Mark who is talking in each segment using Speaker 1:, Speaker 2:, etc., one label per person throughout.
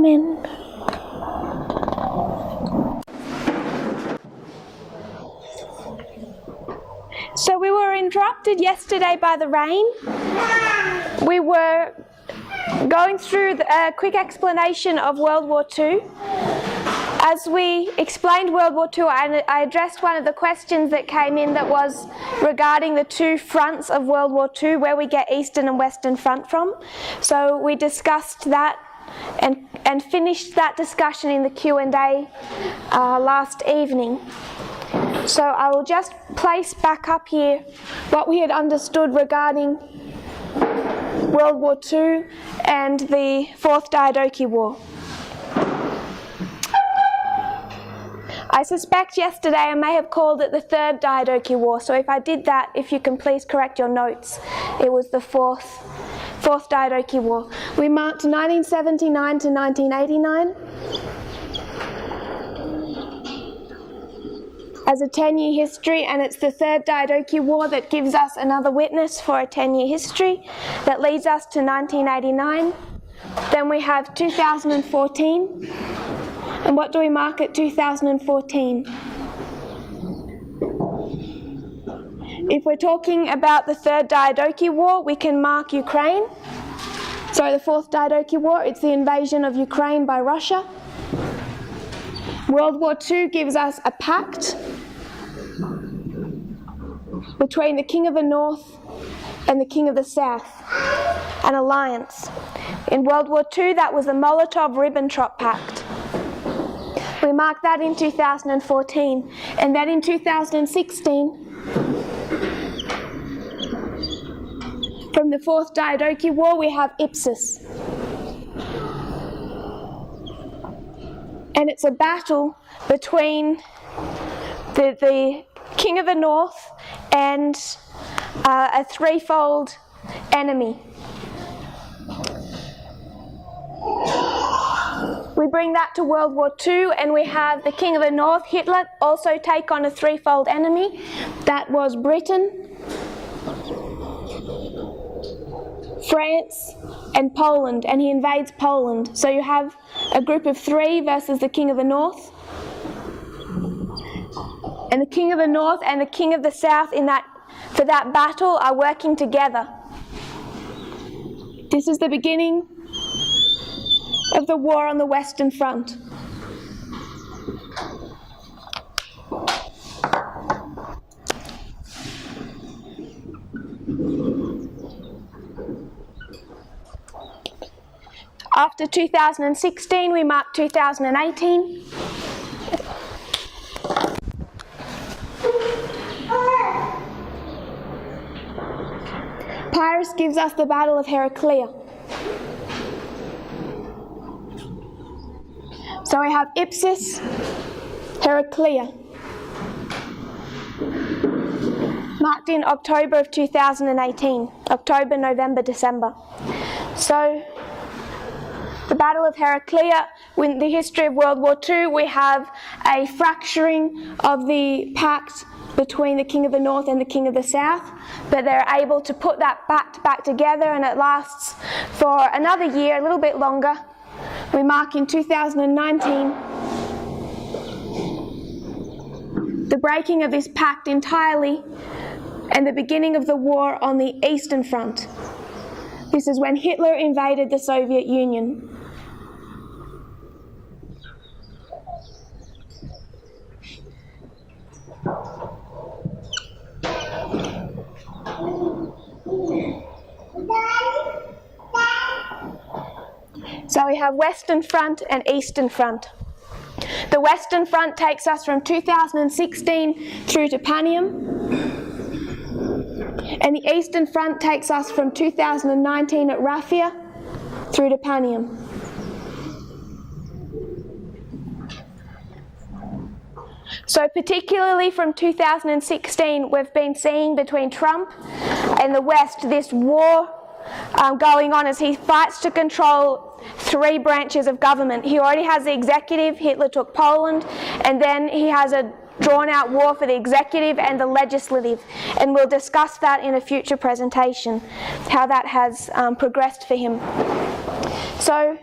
Speaker 1: Amen. So we were interrupted yesterday by the rain. We were going through a quick explanation of World War II. As we explained World War II, I addressed one of the questions that came in that was regarding the two fronts of World War II, where we get Eastern and Western Front from. So we discussed that and finished that discussion in the Q&A last evening. So I will just place back up here what we had understood regarding World War II and the Fourth Diadochi War. I suspect yesterday I may have called it the Third Diadochi War, so if I did that, if you can please correct your notes, it was the Fourth Diadochi War. We marked 1979 to 1989 as a 10-year history, and it's the Third Diadochi War that gives us another witness for a 10-year history that leads us to 1989. Then we have 2014. And what do we mark at 2014? If we're talking about the Third Diadochi War, we can mark Ukraine. Sorry, the Fourth Diadochi War, it's the invasion of Ukraine by Russia. World War II gives us a pact between the King of the North and the King of the South, an alliance. In World War II, that was the Molotov-Ribbentrop Pact. We marked that in 2014, and then in 2016, from the Fourth Diadochi War, we have Ipsus. And it's a battle between the King of the North and a threefold enemy. We bring that to World War II, and we have the King of the North, Hitler, also take on a threefold enemy. That was Britain, France, and Poland, and he invades Poland. So you have a group of three versus the King of the North. And the King of the North and the King of the South for that battle are working together. This is the beginning of the war on the Western Front. After 2016, we mark 2018. Pyrrhus gives us the Battle of Heraclea. So we have Ipsus, Heraclea, marked in October of 2018, October, November, December. So the Battle of Heraclea, in the history of World War II, we have a fracturing of the pact between the King of the North and the King of the South, but they're able to put that pact back together, and it lasts for another year, a little bit longer. We mark in 2019 the breaking of this pact entirely and the beginning of the war on the Eastern Front. This is when Hitler invaded the Soviet Union. So we have Western Front and Eastern Front. The Western Front takes us from 2016 through to Panium, and the Eastern Front takes us from 2019 at Raphia through to Panium. So particularly from 2016, we've been seeing between Trump and the West this war going on as he fights to control three branches of government. He already has the executive, Hitler took Poland, and then he has a drawn-out war for the executive and the legislative, and we'll discuss that in a future presentation, how that has progressed for him. So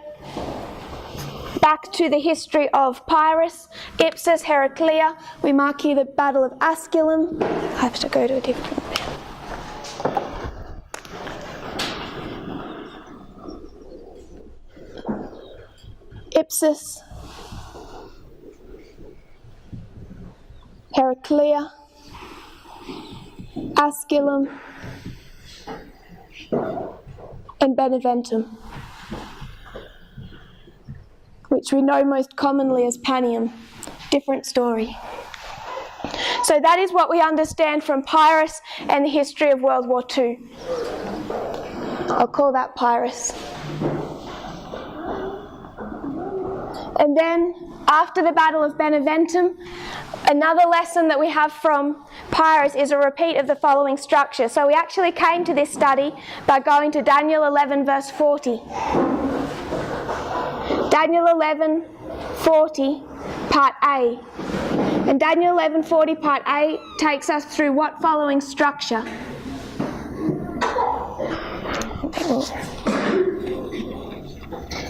Speaker 1: back to the history of Pyrrhus, Ipsus, Heraclea. We mark here the Battle of Asculum. I have to go to a different bit. Ipsus, Heraclea, Asculum, and Beneventum, which we know most commonly as Panium. Different story. So that is what we understand from Pyrrhus and the history of World War II. I'll call that Pyrrhus. And then, after the Battle of Beneventum, another lesson that we have from Pyrrhus is a repeat of the following structure. So we actually came to this study by going to Daniel 11 verse 40. Daniel 11:40, part A. And Daniel 11:40, part A takes us through what following structure?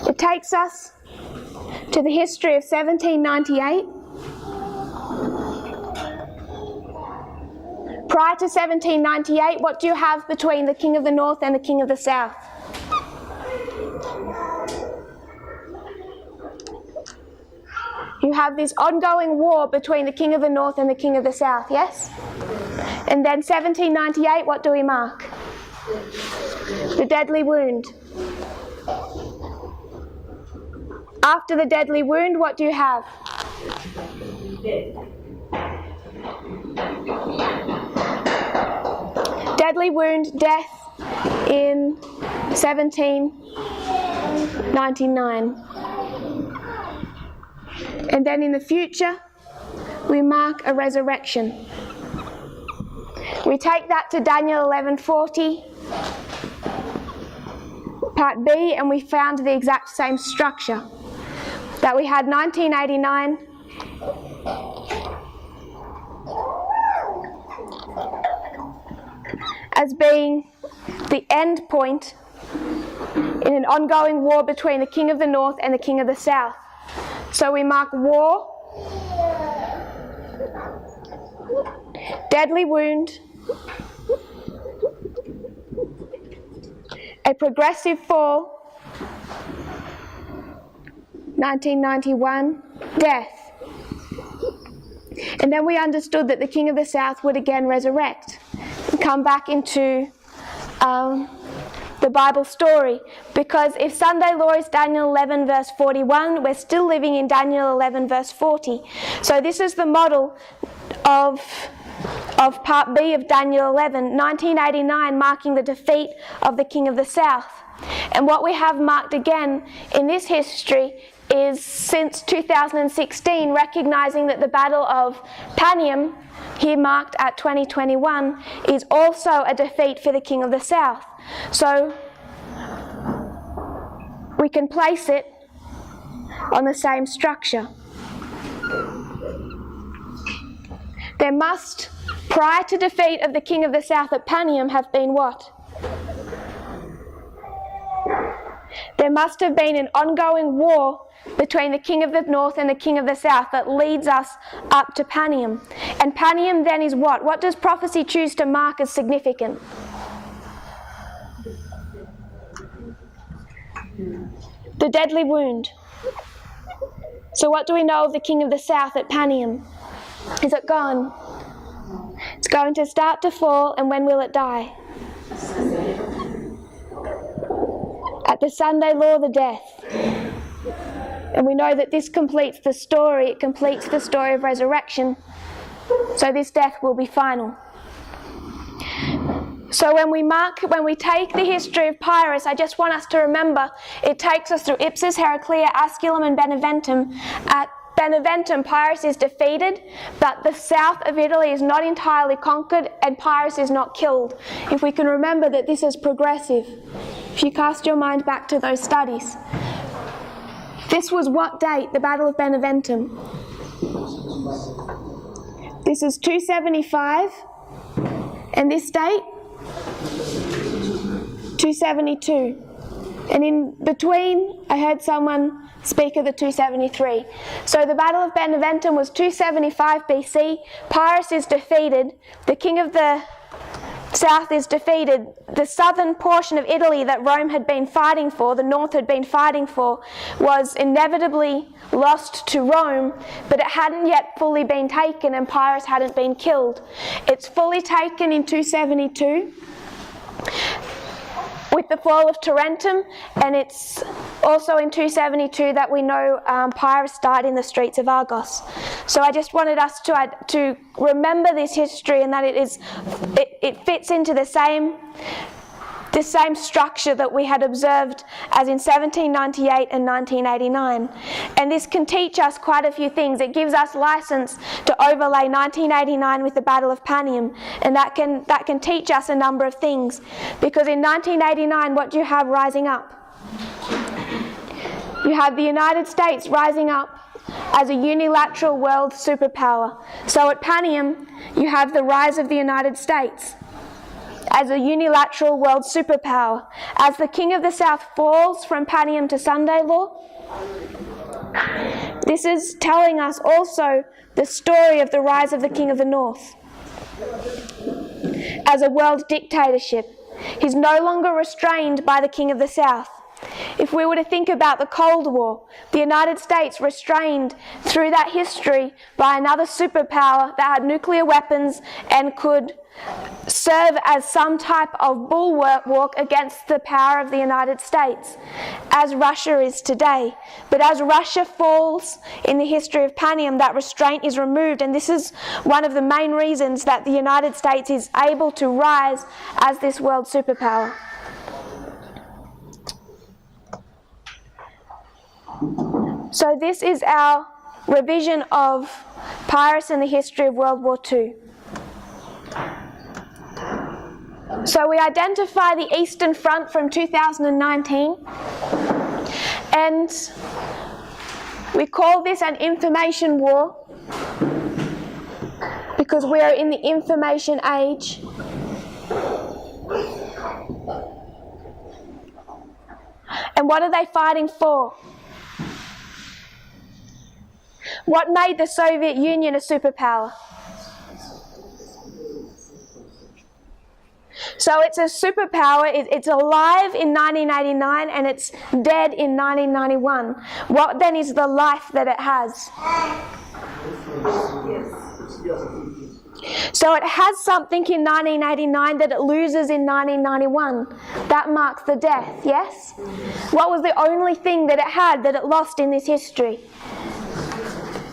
Speaker 1: It takes us to the history of 1798. Prior to 1798, what do you have between the King of the North and the King of the South? You have this ongoing war between the King of the North and the King of the South, yes? And then 1798, what do we mark? The deadly wound. After the deadly wound, what do you have? Deadly wound, death in 1799. And then in the future, we mark a resurrection. We take that to Daniel 11:40, part B, and we found the exact same structure. That we had 1989, as being the end point in an ongoing war between the King of the North and the King of the South. So we mark war, deadly wound, a progressive fall, 1991, death. And then we understood that the King of the South would again resurrect and come back into the Bible story, because if Sunday law is Daniel 11 verse 41, we're still living in Daniel 11 verse 40. So this is the model of part B of Daniel 11, 1989 marking the defeat of the King of the South. And what we have marked again in this history is since 2016, recognizing that the Battle of Panium, here marked at 2021, is also a defeat for the King of the South. So we can place it on the same structure. There must, prior to defeat of the King of the South at Panium, have been what? There must have been an ongoing war between the King of the North and the King of the South that leads us up to Panium. And Panium then is what? What does prophecy choose to mark as significant? The deadly wound. So what do we know of the King of the South at Panium? Is it gone? It's going to start to fall, and when will it die? At the Sunday law, the death. And we know that this completes the story, it completes the story of resurrection. So this death will be final. So when we take the history of Pyrrhus, I just want us to remember it takes us through Ipsus, Heraclea, Asculum and Beneventum. At Beneventum, Pyrrhus is defeated, but the south of Italy is not entirely conquered and Pyrrhus is not killed. If we can remember that this is progressive. If you cast your mind back to those studies. This was what date, the Battle of Beneventum? This is 275, and this date? 272. And in between, I heard someone speak of the 273. So the Battle of Beneventum was 275 BC. Pyrrhus is defeated. The king of the south is defeated. The southern portion of Italy that Rome had been fighting for, the north had been fighting for, was inevitably lost to Rome, but it hadn't yet fully been taken and Pyrrhus hadn't been killed. It's fully taken in 272 with the fall of Tarentum, and it's also in 272 that we know Pyrrhus died in the streets of Argos. So I just wanted us to remember this history, and that it fits into the same structure that we had observed as in 1798 and 1989. And this can teach us quite a few things. It gives us license to overlay 1989 with the Battle of Panium, and that can teach us a number of things. Because in 1989, what do you have rising up? You have the United States rising up as a unilateral world superpower. So at Panium, you have the rise of the United States as a unilateral world superpower. As the King of the South falls from Panium to Sunday law, this is telling us also the story of the rise of the King of the North as a world dictatorship. He's no longer restrained by the King of the South. If we were to think about the Cold War, the United States restrained through that history by another superpower that had nuclear weapons and could serve as some type of bulwark against the power of the United States, as Russia is today. But as Russia falls in the history of Panium, that restraint is removed, and this is one of the main reasons that the United States is able to rise as this world superpower. So this is our revision of Pyrrhus and the history of World War II. So we identify the Eastern Front from 2019, and we call this an information war because we are in the information age. And what are they fighting for? What made the Soviet Union a superpower? So it's a superpower, it's alive in 1989 and it's dead in 1991. What then is the life that it has? So it has something in 1989 that it loses in 1991. That marks the death, yes? What was the only thing that it had that it lost in this history?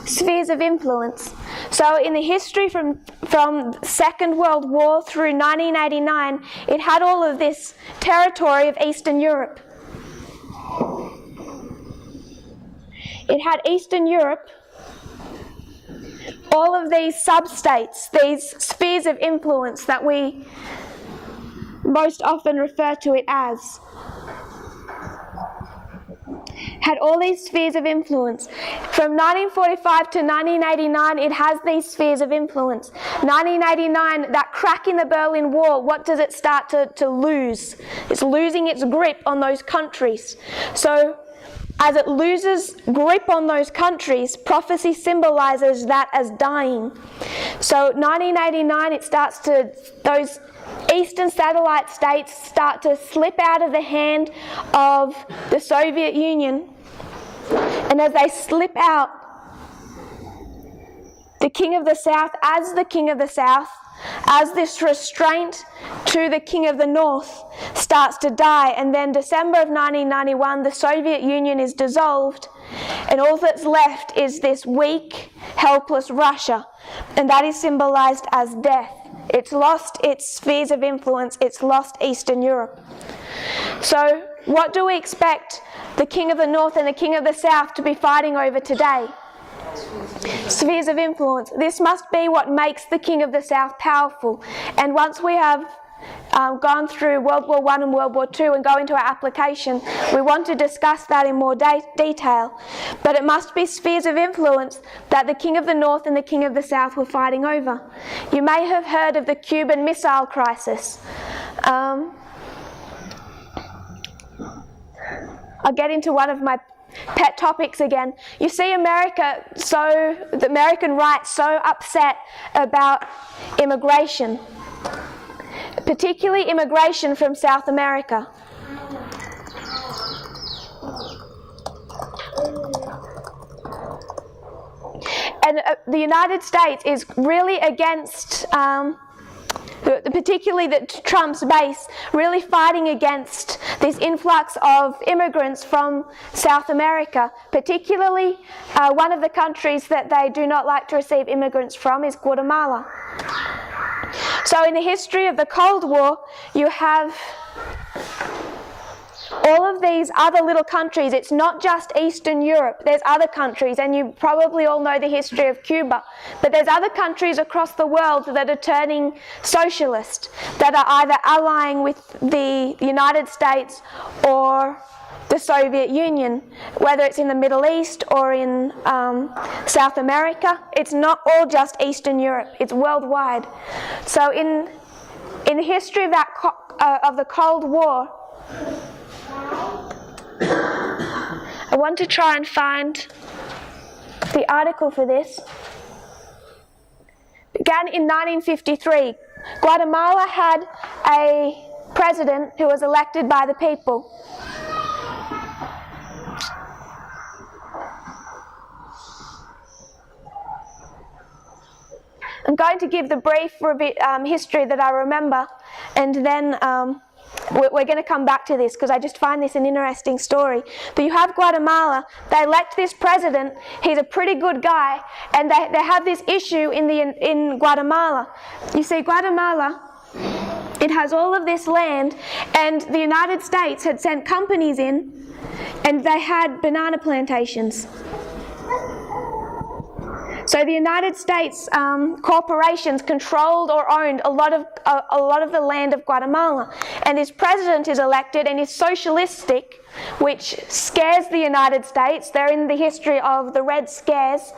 Speaker 1: Spheres of influence. So in the history from Second World War through 1989, it had all of this territory of Eastern Europe. It had Eastern Europe, all of these sub-states, these spheres of influence that we most often refer to it as. Had all these spheres of influence. From 1945 to 1989, it has these spheres of influence. 1989, that crack in the Berlin Wall, what does it start to lose? It's losing its grip on those countries. So, as it loses grip on those countries, prophecy symbolizes that as dying. So, 1989, it starts to, those Eastern satellite states start to slip out of the hand of the Soviet Union. And as they slip out, the King of the South, as the King of the South, as this restraint to the King of the North starts to die, and then December of 1991, the Soviet Union is dissolved, and all that's left is this weak, helpless Russia, and that is symbolized as death. It's lost its spheres of influence, it's lost Eastern Europe. So, what do we expect the King of the North and the King of the South to be fighting over today? Spheres of influence. This must be what makes the King of the South powerful. And once we have gone through World War I and World War II and go into our application, we want to discuss that in more detail. But it must be spheres of influence that the King of the North and the King of the South were fighting over. You may have heard of the Cuban Missile Crisis. I'll get into one of my pet topics again. You see the American right so upset about immigration, particularly immigration from South America. And the United States is really against, particularly Trump's base, really fighting against this influx of immigrants from South America. Particularly, one of the countries that they do not like to receive immigrants from is Guatemala. So in the history of the Cold War, you have all of these other little countries. It's not just Eastern Europe. There's other countries, and you probably all know the history of Cuba. But there's other countries across the world that are turning socialist, that are either allying with the United States or the Soviet Union, whether it's in the Middle East or in South America. It's not all just Eastern Europe. It's worldwide. So in the history of of the Cold War, I want to try and find the article for this. Began in 1953. Guatemala had a president who was elected by the people. I'm going to give the brief history that I remember, and then we're going to come back to this because I just find this an interesting story. But you have Guatemala. They elect this president. He's a pretty good guy, and they have this issue in Guatemala. You see, Guatemala, it has all of this land, and the United States had sent companies in, and they had banana plantations. So the United States corporations controlled or owned a lot of the land of Guatemala, and his president is elected and is socialistic, which scares the United States. They're in the history of the Red Scares.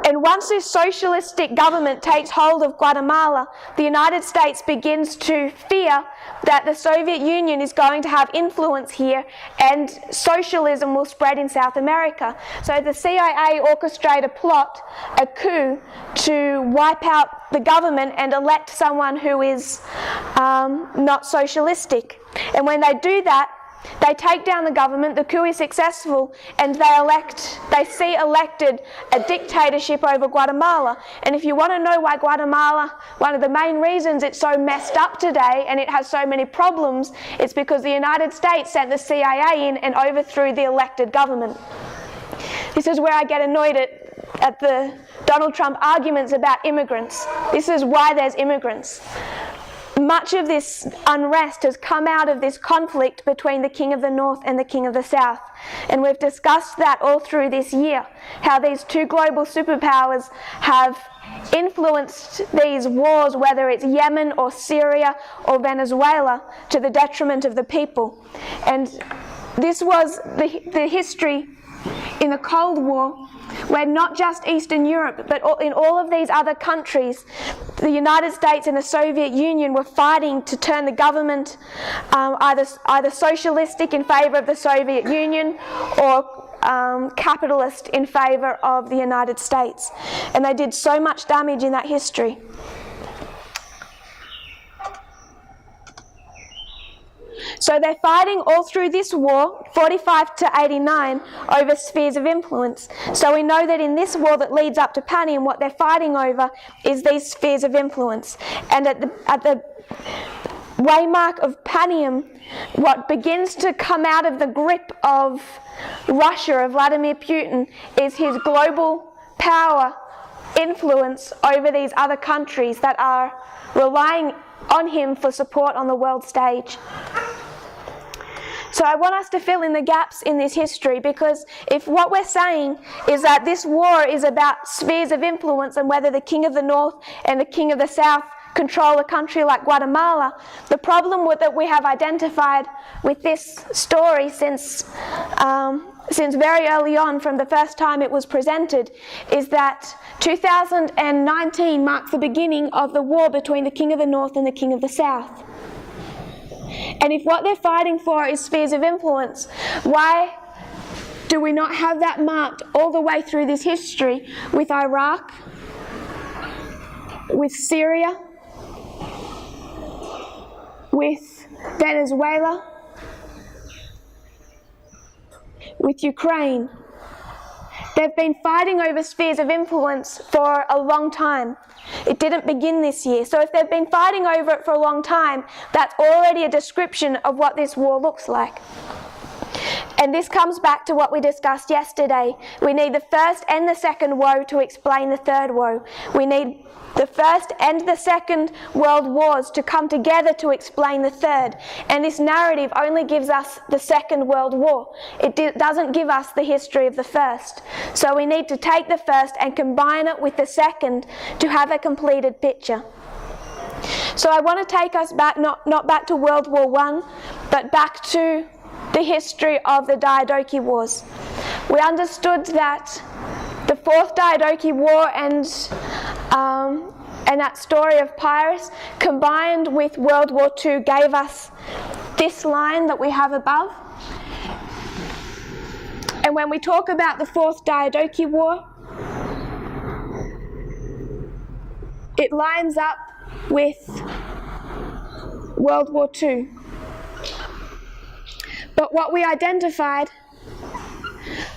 Speaker 1: And once this socialistic government takes hold of Guatemala, the United States begins to fear that the Soviet Union is going to have influence here and socialism will spread in South America. So the CIA orchestrate a coup to wipe out the government and elect someone who is not socialistic. And when they do that, they take down the government, the coup is successful, and they see elected a dictatorship over Guatemala. And if you want to know why Guatemala, one of the main reasons it's so messed up today and it has so many problems, it's because the United States sent the CIA in and overthrew the elected government. This is where I get annoyed at the Donald Trump arguments about immigrants. This is why there's immigrants. Much of this unrest has come out of this conflict between the King of the North and the King of the South. And we've discussed that all through this year, how these two global superpowers have influenced these wars, whether it's Yemen or Syria or Venezuela, to the detriment of the people. And this was the history in the Cold War, where not just Eastern Europe, but in all of these other countries, the United States and the Soviet Union were fighting to turn the government either socialistic in favour of the Soviet Union or capitalist in favour of the United States. And they did so much damage in that history. So they're fighting all through this war, 45 to 89, over spheres of influence. So we know that in this war that leads up to Panium, what they're fighting over is these spheres of influence. And at the waymark of Panium, what begins to come out of the grip of Russia, of Vladimir Putin, is his global power influence over these other countries that are relying on him for support on the world stage. So I want us to fill in the gaps in this history, because if what we're saying is that this war is about spheres of influence and whether the King of the North and the King of the South control a country like Guatemala, the problem that we have identified with this story since very early on, from the first time it was presented, is that 2019 marks the beginning of the war between the King of the North and the King of the South. And if what they're fighting for is spheres of influence, why do we not have that marked all the way through this history with Iraq, with Syria, with Venezuela, with Ukraine? They've been fighting over spheres of influence for a long time. It didn't begin this year. So if they've been fighting over it for a long time, that's already a description of what this war looks like. And this comes back to what we discussed yesterday. We need the first and the second woe to explain the third woe. We need the First and the Second World Wars to come together to explain the third. And this narrative only gives us the Second World War. It doesn't give us the history of the first. So we need to take the first and combine it with the second to have a completed picture. So I want to take us back, not back to World War I, but back to the history of the Diadochi Wars. We understood that the Fourth Diadochi War and that story of Pyrrhus combined with World War II gave us this line that we have above. And when we talk about the Fourth Diadochi War, it lines up with World War II. But what we identified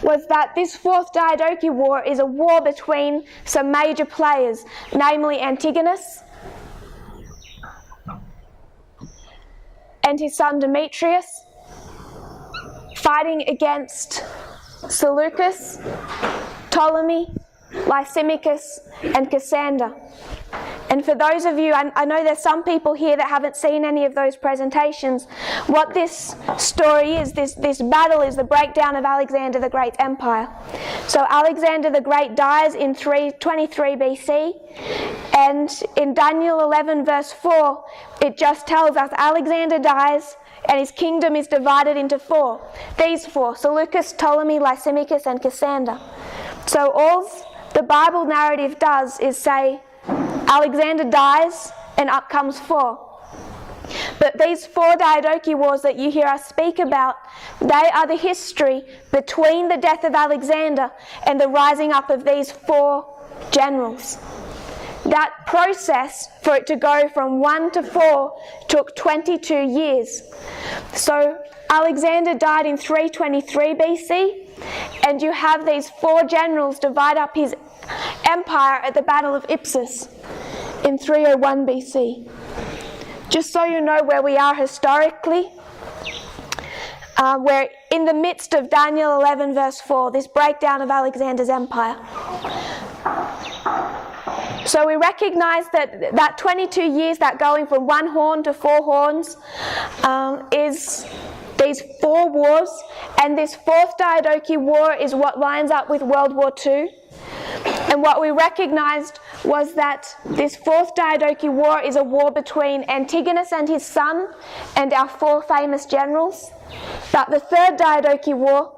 Speaker 1: was that this Fourth Diadochi War is a war between some major players, namely Antigonus and his son Demetrius, fighting against Seleucus, Ptolemy, Lysimachus, and Cassander. And for those of you, I know there's some people here that haven't seen any of those presentations. What this story is, this battle is the breakdown of Alexander the Great's empire. So Alexander the Great dies in 323 BC, and in Daniel 11 verse 4, it just tells us Alexander dies and his kingdom is divided into four. These four: Seleucus, Ptolemy, Lysimachus, and Cassander. So all the Bible narrative does is say Alexander dies and up comes four. But these four Diadochi Wars that you hear us speak about, they are the history between the death of Alexander and the rising up of these four generals. That process, for it to go from 1 to 4, took 22 years. So Alexander died in 323 BC, and you have these four generals divide up his empire at the Battle of Ipsus in 301 BC. Just so you know where we are historically, we're in the midst of Daniel 11 verse 4, this breakdown of Alexander's empire. So we recognize that 22 years, that going from one horn to four horns, is these four wars, and this Fourth Diadochi War is what lines up with World War II. And what we recognized was that this Fourth Diadochi War is a war between Antigonus and his son and our four famous generals. But the Third Diadochi War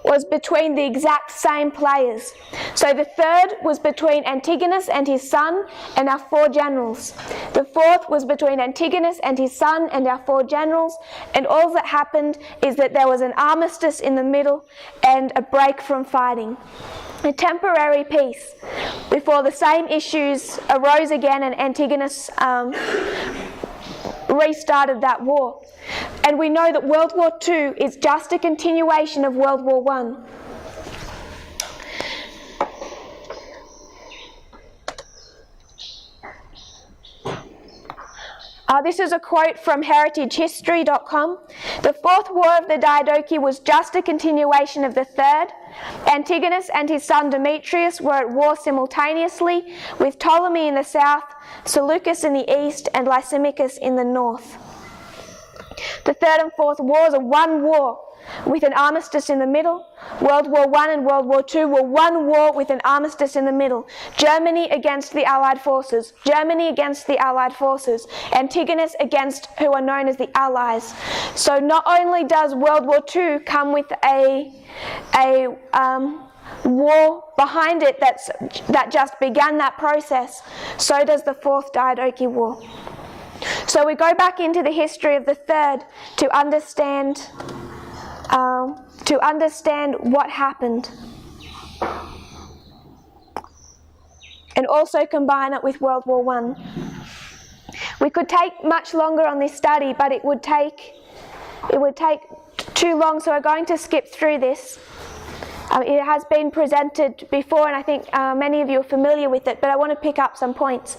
Speaker 1: was between the exact same players. So the third was between Antigonus and his son and our four generals. The fourth was between Antigonus and his son and our four generals, and all that happened is that there was an armistice in the middle and a break from fighting. A temporary peace before the same issues arose again and Antigonus restarted that war. And we know that World War II is just a continuation of World War I. This is a quote from heritagehistory.com. The Fourth War of the Diadochi was just a continuation of the Third. Antigonus and his son Demetrius were at war simultaneously, with Ptolemy in the south, Seleucus in the east, and Lysimachus in the north. The Third and Fourth Wars are one war with an armistice in the middle. World War I and World War II were one war with an armistice in the middle. Germany against the Allied forces. Germany against the Allied forces. Antigonus against who are known as the Allies. So not only does World War II come with a war behind it that just began that process, so does the Fourth Diadochi War. So we go back into the history of the third to understand what happened, and also combine it with World War I. We could take much longer on this study, but it would take too long, so we're going to skip through this. It has been presented before, and I think many of you are familiar with it, but I want to pick up some points.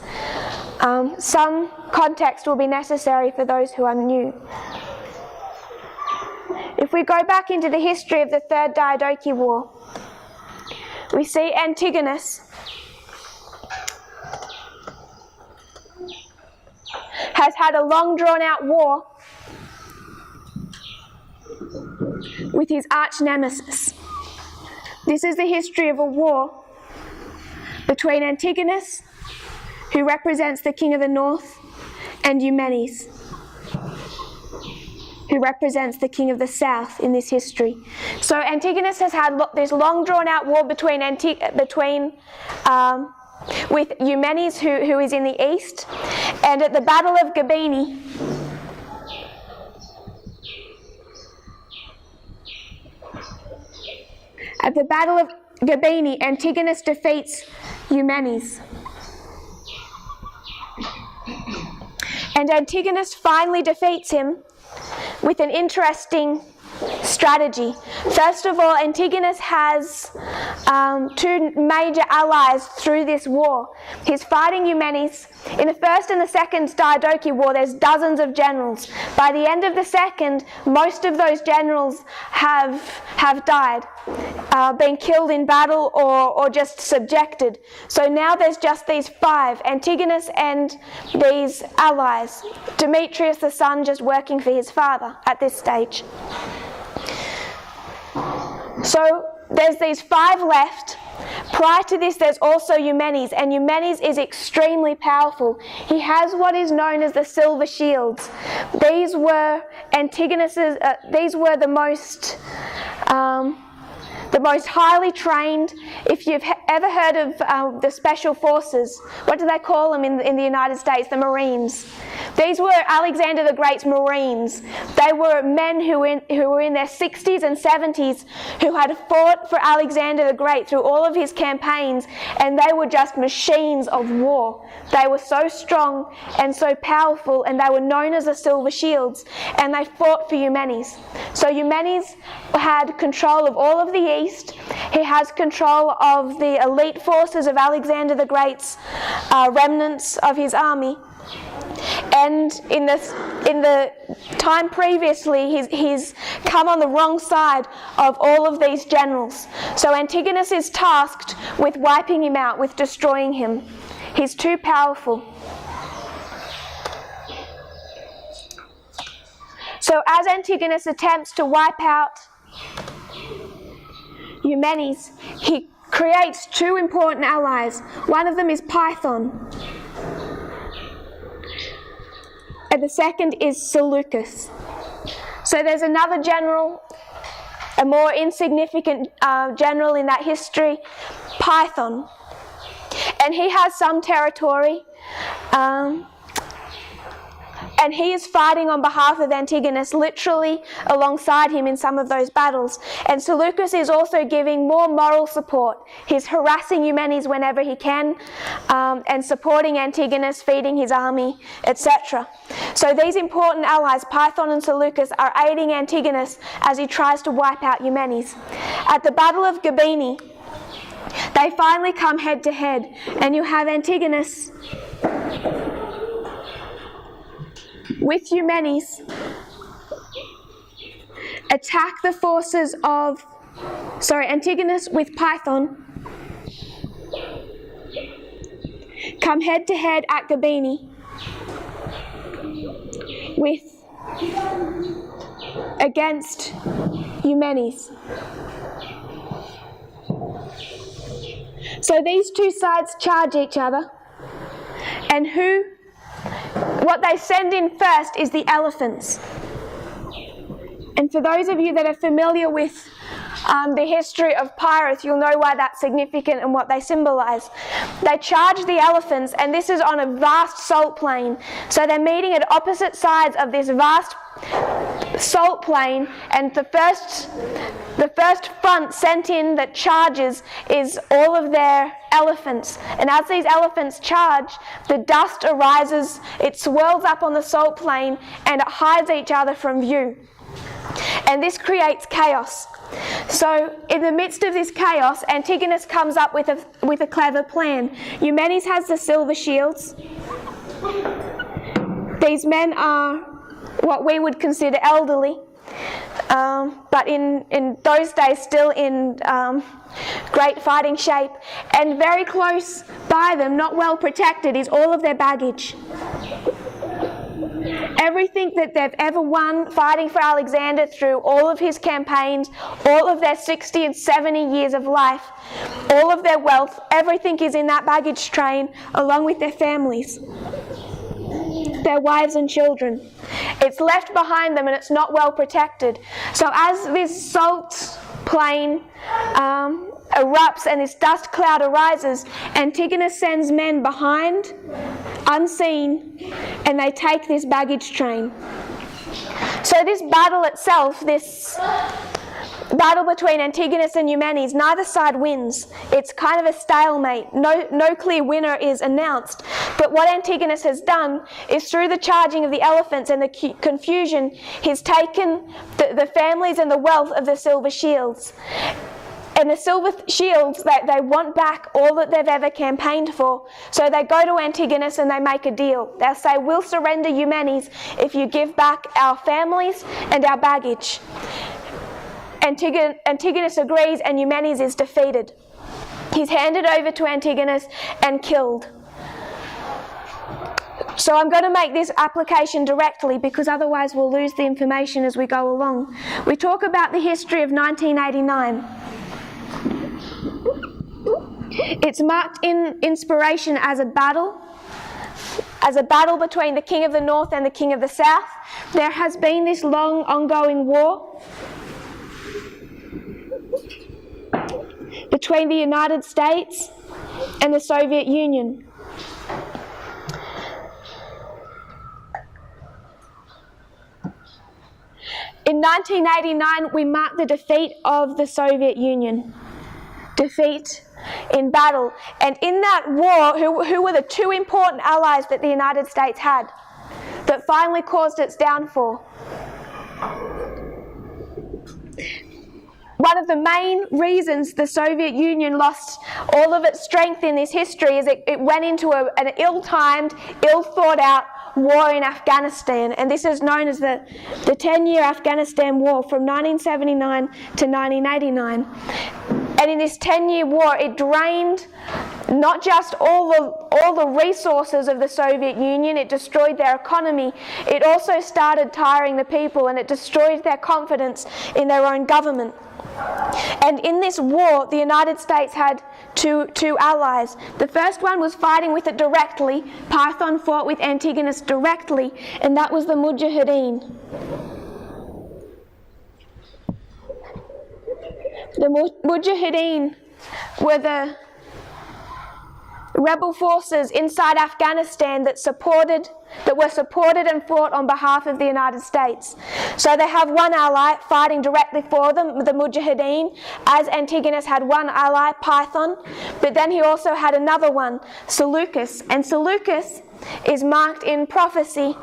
Speaker 1: Some context will be necessary for those who are new. If we go back into the history of the Third Diadochi War, we see Antigonus has had a long drawn-out war with his arch nemesis. This is the history of a war between Antigonus, who represents the king of the north, and Eumenes, who represents the king of the south in this history. So Antigonus has had this long drawn-out war with Eumenes, who is in the east, and at the Battle of Gabini, Antigonus defeats Eumenes. And Antigonus finally defeats him with an interesting strategy. First of all, Antigonus has two major allies through this war. He's fighting Eumenes. In the First and the Second Diadochi War, there's dozens of generals. By the end of the second, most of those generals have died, been killed in battle or just subjected. So now there's just these five, Antigonus and these allies. Demetrius the son just working for his father at this stage. So there's these five left. Prior to this, there's also Eumenes, and Eumenes is extremely powerful. He has what is known as the silver shields. These were Antigonus's. These were the most highly trained. If you've ever heard of the special forces, what do they call them in the United States? The Marines. These were Alexander the Great's Marines. They were men who were in their 60s and 70s who had fought for Alexander the Great through all of his campaigns, and they were just machines of war. They were so strong and so powerful, and they were known as the Silver Shields, and they fought for Eumenes. So Eumenes had control of all of the east. He has control of the elite forces of Alexander the Great's remnants of his army. And in the time previously, he's come on the wrong side of all of these generals. So Antigonus is tasked with wiping him out, with destroying him. He's too powerful. So as Antigonus attempts to wipe out Eumenes, he creates two important allies. One of them is Python, and the second is Seleucus. So there's another general, a more insignificant general in that history, Python. And he has some territory, and he is fighting on behalf of Antigonus, literally alongside him in some of those battles. And Seleucus is also giving more moral support. He's harassing Eumenes whenever he can, and supporting Antigonus, feeding his army, etc. So these important allies, Python and Seleucus, are aiding Antigonus as he tries to wipe out Eumenes. At the Battle of Gabini, they finally come head to head, and you have Antigonus with Eumenes attack the forces of, Antigonus with Python come head to head at Gabini against Eumenes. So these two sides charge each other, and what they send in first is the elephants. And for those of you that are familiar with the history of pirates, you'll know why that's significant and what they symbolize. They charge the elephants, and this is on a vast salt plain. So they're meeting at opposite sides of this vast salt plain, and the first front sent in that charges is all of their elephants. And as these elephants charge, the dust arises, it swirls up on the salt plain, and it hides each other from view. And this creates chaos. So in the midst of this chaos, Antigonus comes up with a clever plan. Eumenes has the silver shields. These men are what we would consider elderly, but in those days still in great fighting shape. And very close by them, not well protected, is all of their baggage. Everything that they've ever won fighting for Alexander through all of his campaigns, all of their 60 and 70 years of life, all of their wealth, everything is in that baggage train along with their families, their wives and children. It's left behind them and it's not well protected. So as this salt plain erupts and this dust cloud arises, Antigonus sends men behind, unseen, and they take this baggage train. So this battle itself, this battle between Antigonus and Eumenes, neither side wins. It's kind of a stalemate. No clear winner is announced. But what Antigonus has done is, through the charging of the elephants and the confusion, he's taken the families and the wealth of the silver shields. And the silver shields, they want back all that they've ever campaigned for. So they go to Antigonus and they make a deal. They'll say, we'll surrender Eumenes if you give back our families and our baggage. Antigonus agrees, and Eumenes is defeated. He's handed over to Antigonus and killed. So I'm going to make this application directly, because otherwise we'll lose the information as we go along. We talk about the history of 1989. It's marked in inspiration as a battle between the king of the north and the king of the south. There has been this long ongoing war between the United States and the Soviet Union. In 1989, we marked the defeat of the Soviet Union. Defeat in battle. And in that war, who were the two important allies that the United States had that finally caused its downfall? One of the main reasons the Soviet Union lost all of its strength in this history is it went into an ill-timed, ill-thought-out war in Afghanistan. And this is known as the 10-year Afghanistan War from 1979 to 1989. And in this 10-year war, it drained not just all the resources of the Soviet Union, it destroyed their economy, it also started tiring the people, and it destroyed their confidence in their own government. And in this war, the United States had two allies. The first one was fighting with it directly. Python fought with Antigonus directly, and that was the Mujahideen. The Mujahideen were the rebel forces inside Afghanistan that were supported and fought on behalf of the United States. So they have one ally fighting directly for them, the Mujahideen, as Antigonus had one ally, Python, but then he also had another one, Seleucus. And Seleucus is marked in prophecy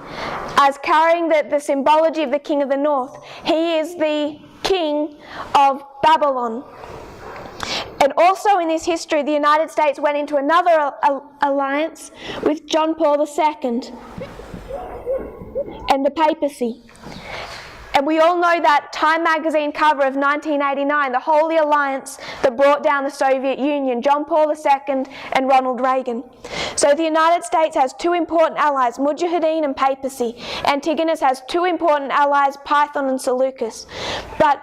Speaker 1: as carrying the symbology of the king of the north. He is the king of Babylon. And also in this history, the United States went into another alliance with John Paul II and the papacy. And we all know that Time magazine cover of 1989, the Holy Alliance that brought down the Soviet Union, John Paul II and Ronald Reagan. So the United States has two important allies, Mujahideen and papacy. Antigonus has two important allies, Python and Seleucus. But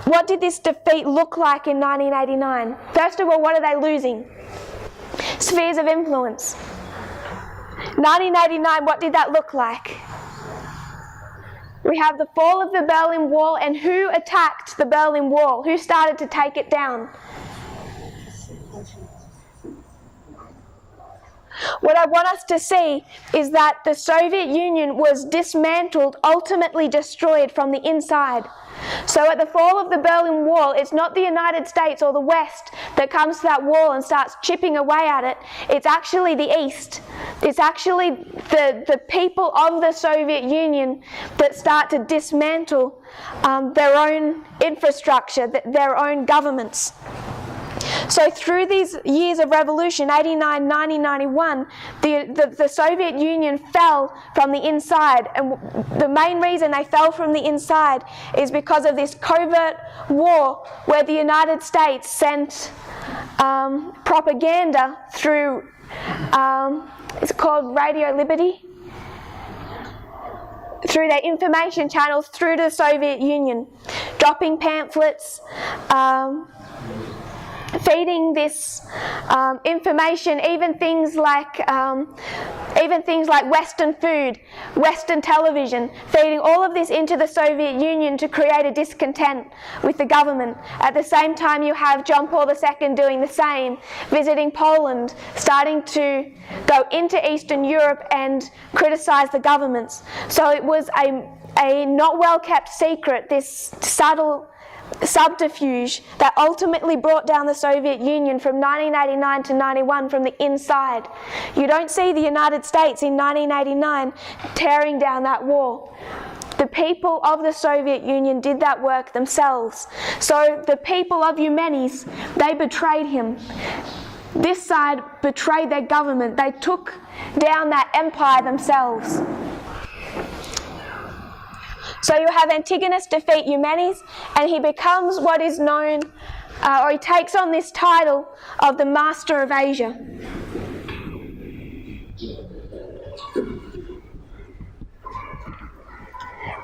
Speaker 1: what did this defeat look like in 1989? First of all, what are they losing? Spheres of influence. 1989, what did that look like? We have the fall of the Berlin Wall, and who attacked the Berlin Wall? Who started to take it down? What I want us to see is that the Soviet Union was dismantled, ultimately destroyed from the inside. So at the fall of the Berlin Wall, it's not the United States or the West that comes to that wall and starts chipping away at it. It's actually the East. It's actually the people of the Soviet Union that start to dismantle their own infrastructure, their own governments. So through these years of revolution, 89, 90, 91, the Soviet Union fell from the inside. And the main reason they fell from the inside is because of this covert war where the United States sent propaganda through, it's called Radio Liberty, through their information channels through to the Soviet Union, dropping pamphlets, feeding this information, even things like Western food, Western television, feeding all of this into the Soviet Union to create a discontent with the government. At the same time, you have John Paul II doing the same, visiting Poland, starting to go into Eastern Europe and criticize the governments. So it was a not well kept secret, this subtle subterfuge that ultimately brought down the Soviet Union from 1989 to 91 from the inside. You don't see the United States in 1989 tearing down that wall. The people of the Soviet Union did that work themselves. So the people of Eumenes, they betrayed him. This side betrayed their government. They took down that empire themselves. So you have Antigonus defeat Eumenes, and he becomes what is known, or he takes on this title of the Master of Asia.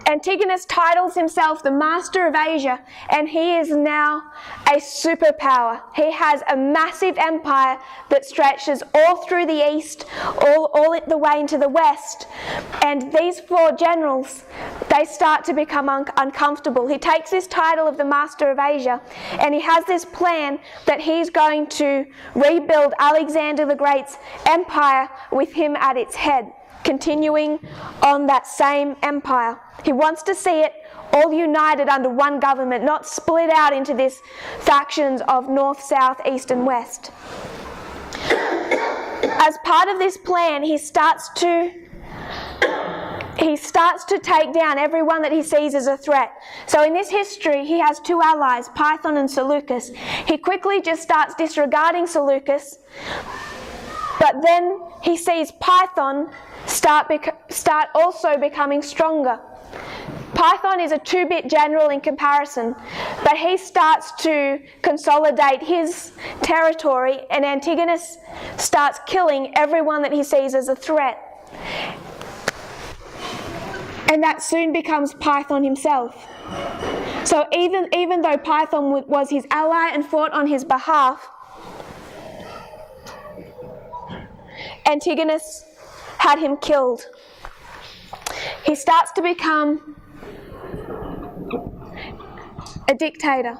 Speaker 1: Antigonus titles himself the Master of Asia, and he is now a superpower. He has a massive empire that stretches all through the east, all the way into the west. And these four generals, they start to become uncomfortable. He takes this title of the Master of Asia, and he has this plan that he's going to rebuild Alexander the Great's empire with him at its head, continuing on that same empire. He wants to see it all united under one government, not split out into these factions of north, south, east, and west. As part of this plan, he starts to take down everyone that he sees as a threat. So in this history, he has two allies, Python and Seleucus. He quickly just starts disregarding Seleucus, but then he sees Python start also becoming stronger. Python is a 2-bit general in comparison, but he starts to consolidate his territory, and Antigonus starts killing everyone that he sees as a threat. And that soon becomes Python himself. So even though Python was his ally and fought on his behalf, Antigonus had him killed. He starts to become a dictator.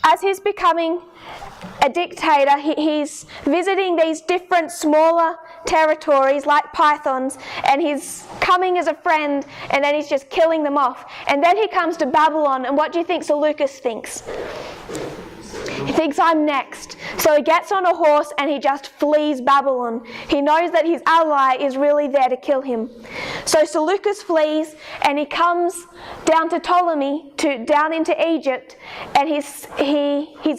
Speaker 1: As he's becoming a dictator, he's visiting these different smaller territories like Python's, and he's coming as a friend, and then he's just killing them off. And then he comes to Babylon, and what do you think Seleucus thinks? He thinks, I'm next. So he gets on a horse and he just flees Babylon. He knows that his ally is really there to kill him. So Seleucus flees and he comes down to Ptolemy, down into Egypt, and he's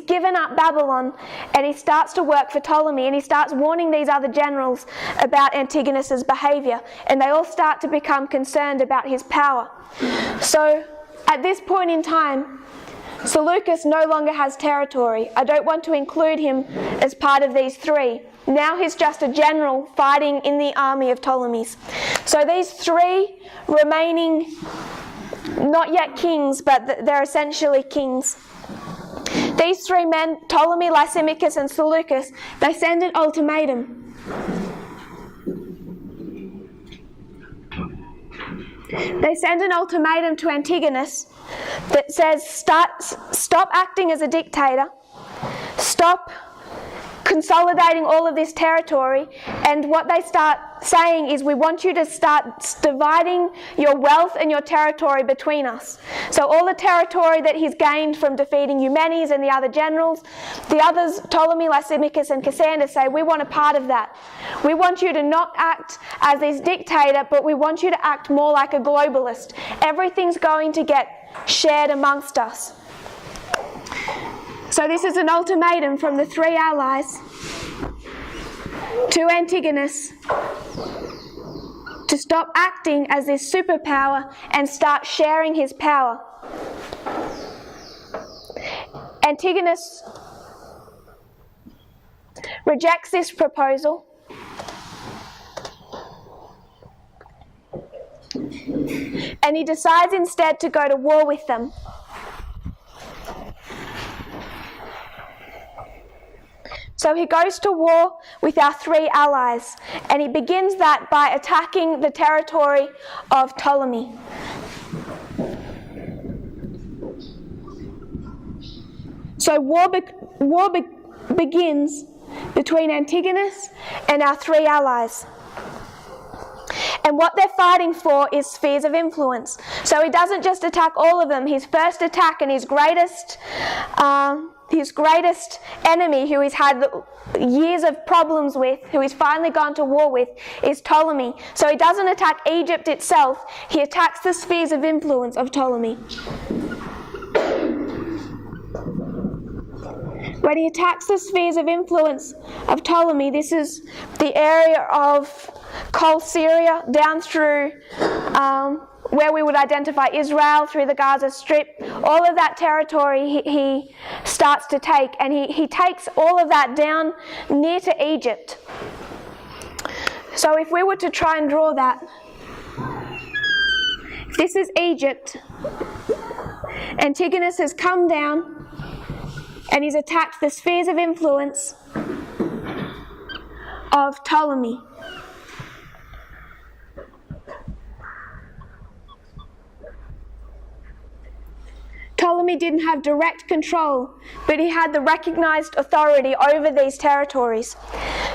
Speaker 1: given up Babylon, and he starts to work for Ptolemy, and he starts warning these other generals about Antigonus's behavior, and they all start to become concerned about his power. So at this point in time, Seleucus no longer has territory. I don't want to include him as part of these three. Now he's just a general fighting in the army of Ptolemies. So these three remaining, not yet kings, but they're essentially kings. These three men, Ptolemy, Lysimachus, and Seleucus, they send an ultimatum. They send an ultimatum to Antigonus that says, stop acting as a dictator, stop consolidating all of this territory, and what they start saying is, we want you to start dividing your wealth and your territory between us. So all the territory that he's gained from defeating Eumenes and the other generals, the others, Ptolemy, Lysimachus and Cassander, say, we want a part of that. We want you to not act as this dictator, but we want you to act more like a globalist. Everything's going to get shared amongst us. So this is an ultimatum from the three allies to Antigonus to stop acting as this superpower and start sharing his power. Antigonus rejects this proposal and he decides instead to go to war with them. So he goes to war with our three allies, and he begins that by attacking the territory of Ptolemy. So war begins between Antigonus and our three allies. And what they're fighting for is spheres of influence. So he doesn't just attack all of them. His first attack and his greatest enemy, who he's had years of problems with, who he's finally gone to war with, is Ptolemy. So he doesn't attack Egypt itself, he attacks the spheres of influence of Ptolemy. When he attacks the spheres of influence of Ptolemy, this is the area of Coal Syria down through where we would identify Israel, through the Gaza Strip. All of that territory he starts to take, and he takes all of that down near to Egypt. So if we were to try and draw that, this is Egypt. Antigonus has come down and he's attacked the spheres of influence of Ptolemy. Ptolemy didn't have direct control, but he had the recognized authority over these territories.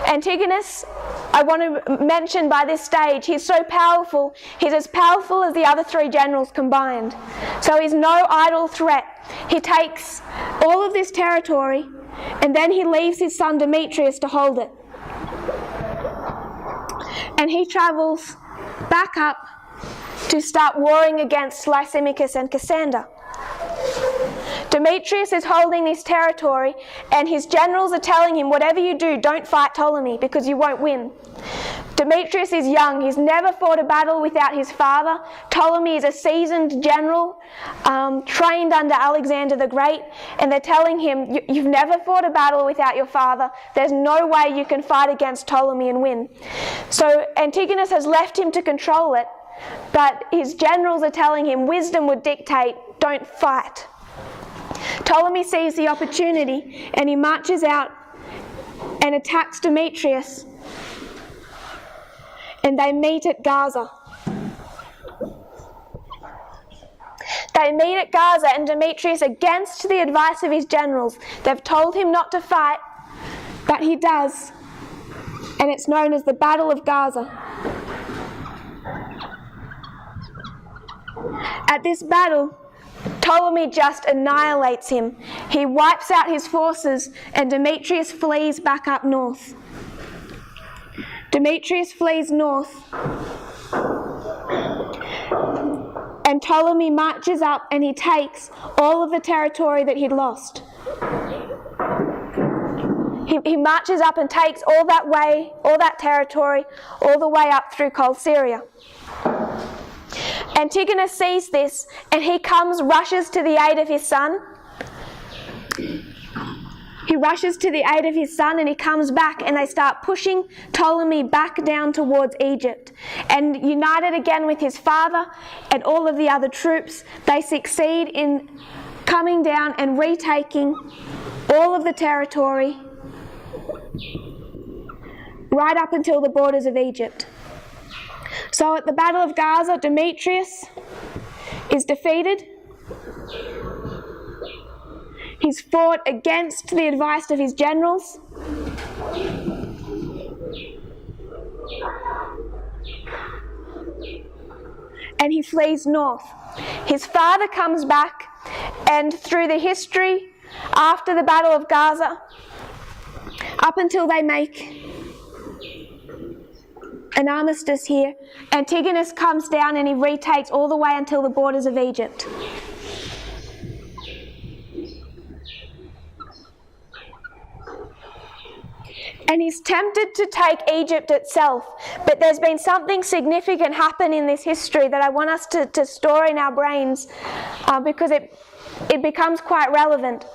Speaker 1: Antigonus, I want to mention by this stage, he's so powerful, he's as powerful as the other three generals combined. So he's no idle threat. He takes all of this territory and then he leaves his son Demetrius to hold it. And he travels back up to start warring against Lysimachus and Cassander. Demetrius is holding this territory and his generals are telling him, whatever you do, don't fight Ptolemy because you won't win. Demetrius is young, he's never fought a battle without his father. Ptolemy is a seasoned general, trained under Alexander the Great, and they're telling him, you've never fought a battle without your father, there's no way you can fight against Ptolemy and win. So Antigonus has left him to control it, but his generals are telling him, wisdom would dictate, don't fight. Ptolemy sees the opportunity and he marches out and attacks Demetrius, and they meet at Gaza. They meet at Gaza, and Demetrius, against the advice of his generals, they've told him not to fight, but he does, and it's known as the Battle of Gaza. At this battle, Ptolemy just annihilates him. He wipes out his forces and Demetrius flees back up north. Demetrius flees north and Ptolemy marches up and he takes all of the territory that he'd lost. He marches up and takes all that territory, all the way up through Coal Syria. Antigonus sees this and he rushes to the aid of his son. He rushes to the aid of his son and he comes back and they start pushing Ptolemy back down towards Egypt. And united again with his father and all of the other troops, they succeed in coming down and retaking all of the territory right up until the borders of Egypt. So at the Battle of Gaza, Demetrius is defeated. He's fought against the advice of his generals. And he flees north. His father comes back, and through the history after the Battle of Gaza, up until they make an armistice here, Antigonus comes down and he retakes all the way until the borders of Egypt. And he's tempted to take Egypt itself, but there's been something significant happen in this history that I want us to store in our brains because it becomes quite relevant.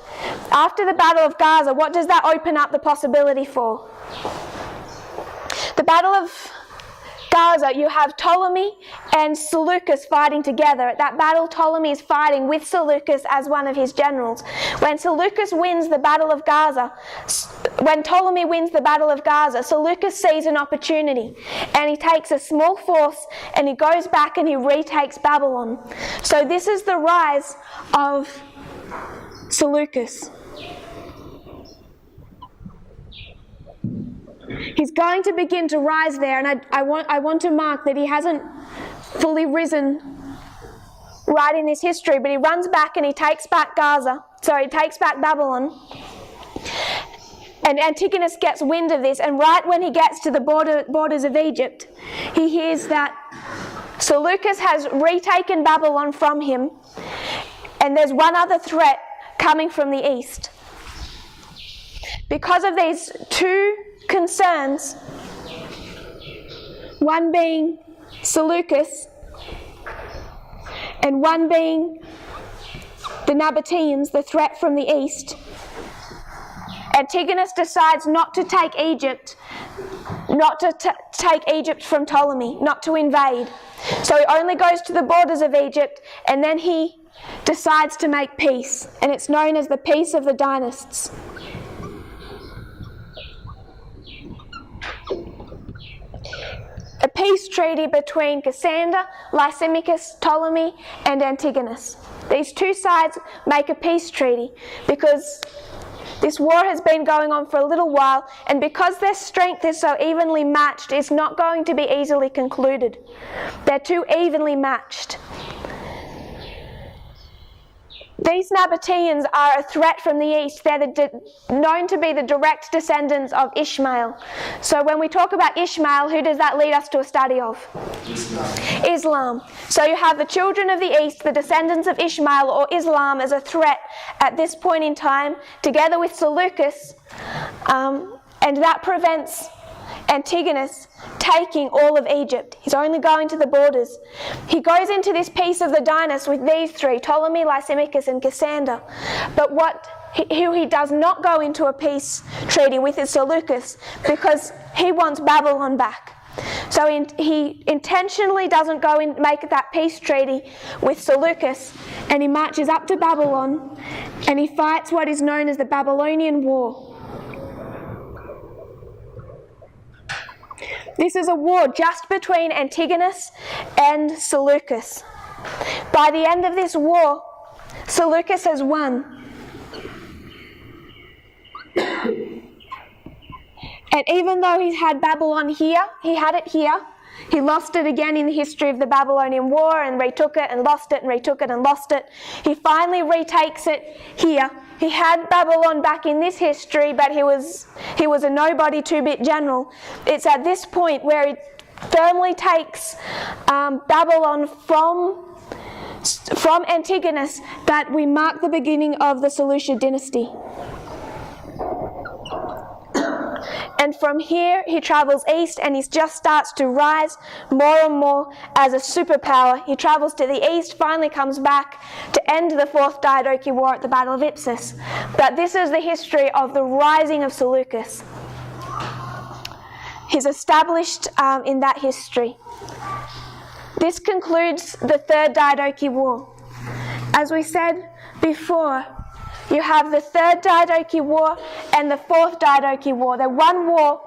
Speaker 1: After the Battle of Gaza, what does that open up the possibility for? The Battle of Gaza, you have Ptolemy and Seleucus fighting together. At that battle, Ptolemy is fighting with Seleucus as one of his generals. When Seleucus wins the Battle of Gaza, when Ptolemy wins the Battle of Gaza, Seleucus sees an opportunity and he takes a small force and he goes back and he retakes Babylon. So this is the rise of Seleucus. He's going to begin to rise there, and I want to mark that he hasn't fully risen right in this history, but he runs back and he takes back Babylon. And Antigonus gets wind of this, and right when he gets to the borders of Egypt, he hears that Seleucus has retaken Babylon from him, and there's one other threat coming from the east. Because of these two concerns, one being Seleucus and one being the Nabateans, the threat from the east, Antigonus decides not to take Egypt, not to take Egypt from Ptolemy, not to invade. So he only goes to the borders of Egypt, and then he decides to make peace, and it's known as the Peace of the Dynasts. A peace treaty between Cassander, Lysimachus, Ptolemy, and Antigonus. These two sides make a peace treaty because this war has been going on for a little while, and because their strength is so evenly matched, it's not going to be easily concluded. They're too evenly matched. These Nabateans are a threat from the east. They're known to be the direct descendants of Ishmael. So when we talk about Ishmael, who does that lead us to a study of? Islam. So you have the children of the east, the descendants of Ishmael or Islam, as a threat at this point in time, together with Seleucus, and that prevents Antigonus taking all of Egypt. He's only going to the borders. He goes into this peace of the Dynasts with these three, Ptolemy, Lysimachus, and Cassander. But who he does not go into a peace treaty with is Seleucus, because he wants Babylon back. So he intentionally doesn't go and make that peace treaty with Seleucus, and he marches up to Babylon and he fights what is known as the Babylonian War. This is a war just between Antigonus and Seleucus. By the end of this war, Seleucus has won. And even though he's had Babylon here, he had it here, he lost it again in the history of the Babylonian War and retook it and lost it and retook it and lost it. He finally retakes it here. He had Babylon back in this history, but he was a nobody two-bit general. It's at this point where he firmly takes Babylon from Antigonus that we mark the beginning of the Seleucid dynasty. And from here he travels east and he just starts to rise more and more as a superpower. He travels to the east, finally comes back to end the Fourth Diadochi War at the Battle of Ipsus. But this is the history of the rising of Seleucus. He's established in that history. This concludes the Third Diadochi War. As we said before, you have the Third Diadochi War and the Fourth Diadochi War. They're one war.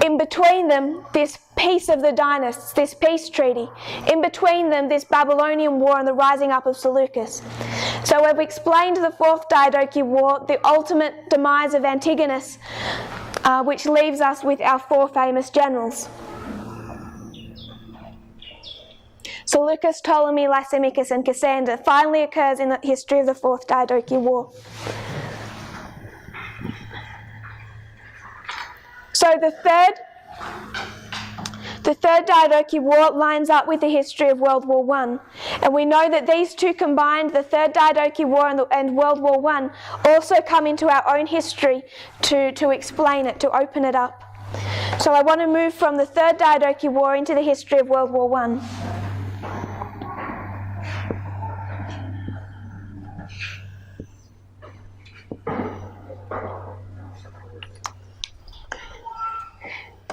Speaker 1: In between them, this peace of the dynasts, this peace treaty. In between them, this Babylonian war and the rising up of Seleucus. So we've explained the Fourth Diadochi War, the ultimate demise of Antigonus, which leaves us with our four famous generals. Seleucus, Ptolemy, Lysimachus, and Cassander finally occurs in the history of the Fourth Diadochi War. So the third Diadochi War lines up with the history of World War I. And we know that these two combined, the Third Diadochi War and World War I, also come into our own history to explain it, to open it up. So I want to move from the Third Diadochi War into the history of World War I.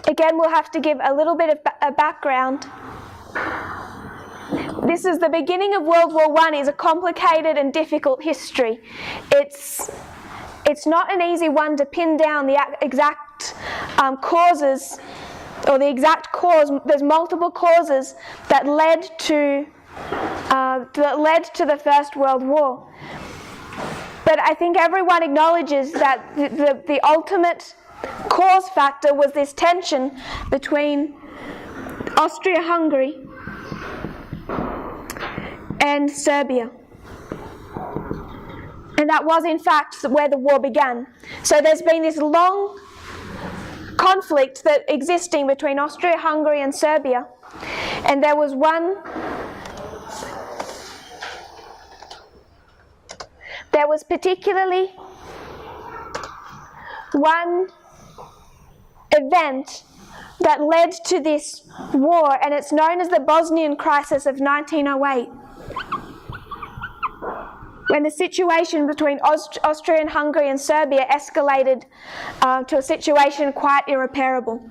Speaker 1: Again, we'll have to give a little bit of a background. This is the beginning of World War I. Is a complicated and difficult history. It's not an easy one to pin down the exact causes, or the exact cause. There's multiple causes that led to the First World War. But I think everyone acknowledges that the ultimate cause factor was this tension between Austria-Hungary and Serbia. And that was in fact where the war began. So there's been this long conflict that existing between Austria-Hungary and Serbia. And there was particularly one event that led to this war, and it's known as the Bosnian Crisis of 1908, when the situation between Austria and Hungary and Serbia escalated to a situation quite irreparable.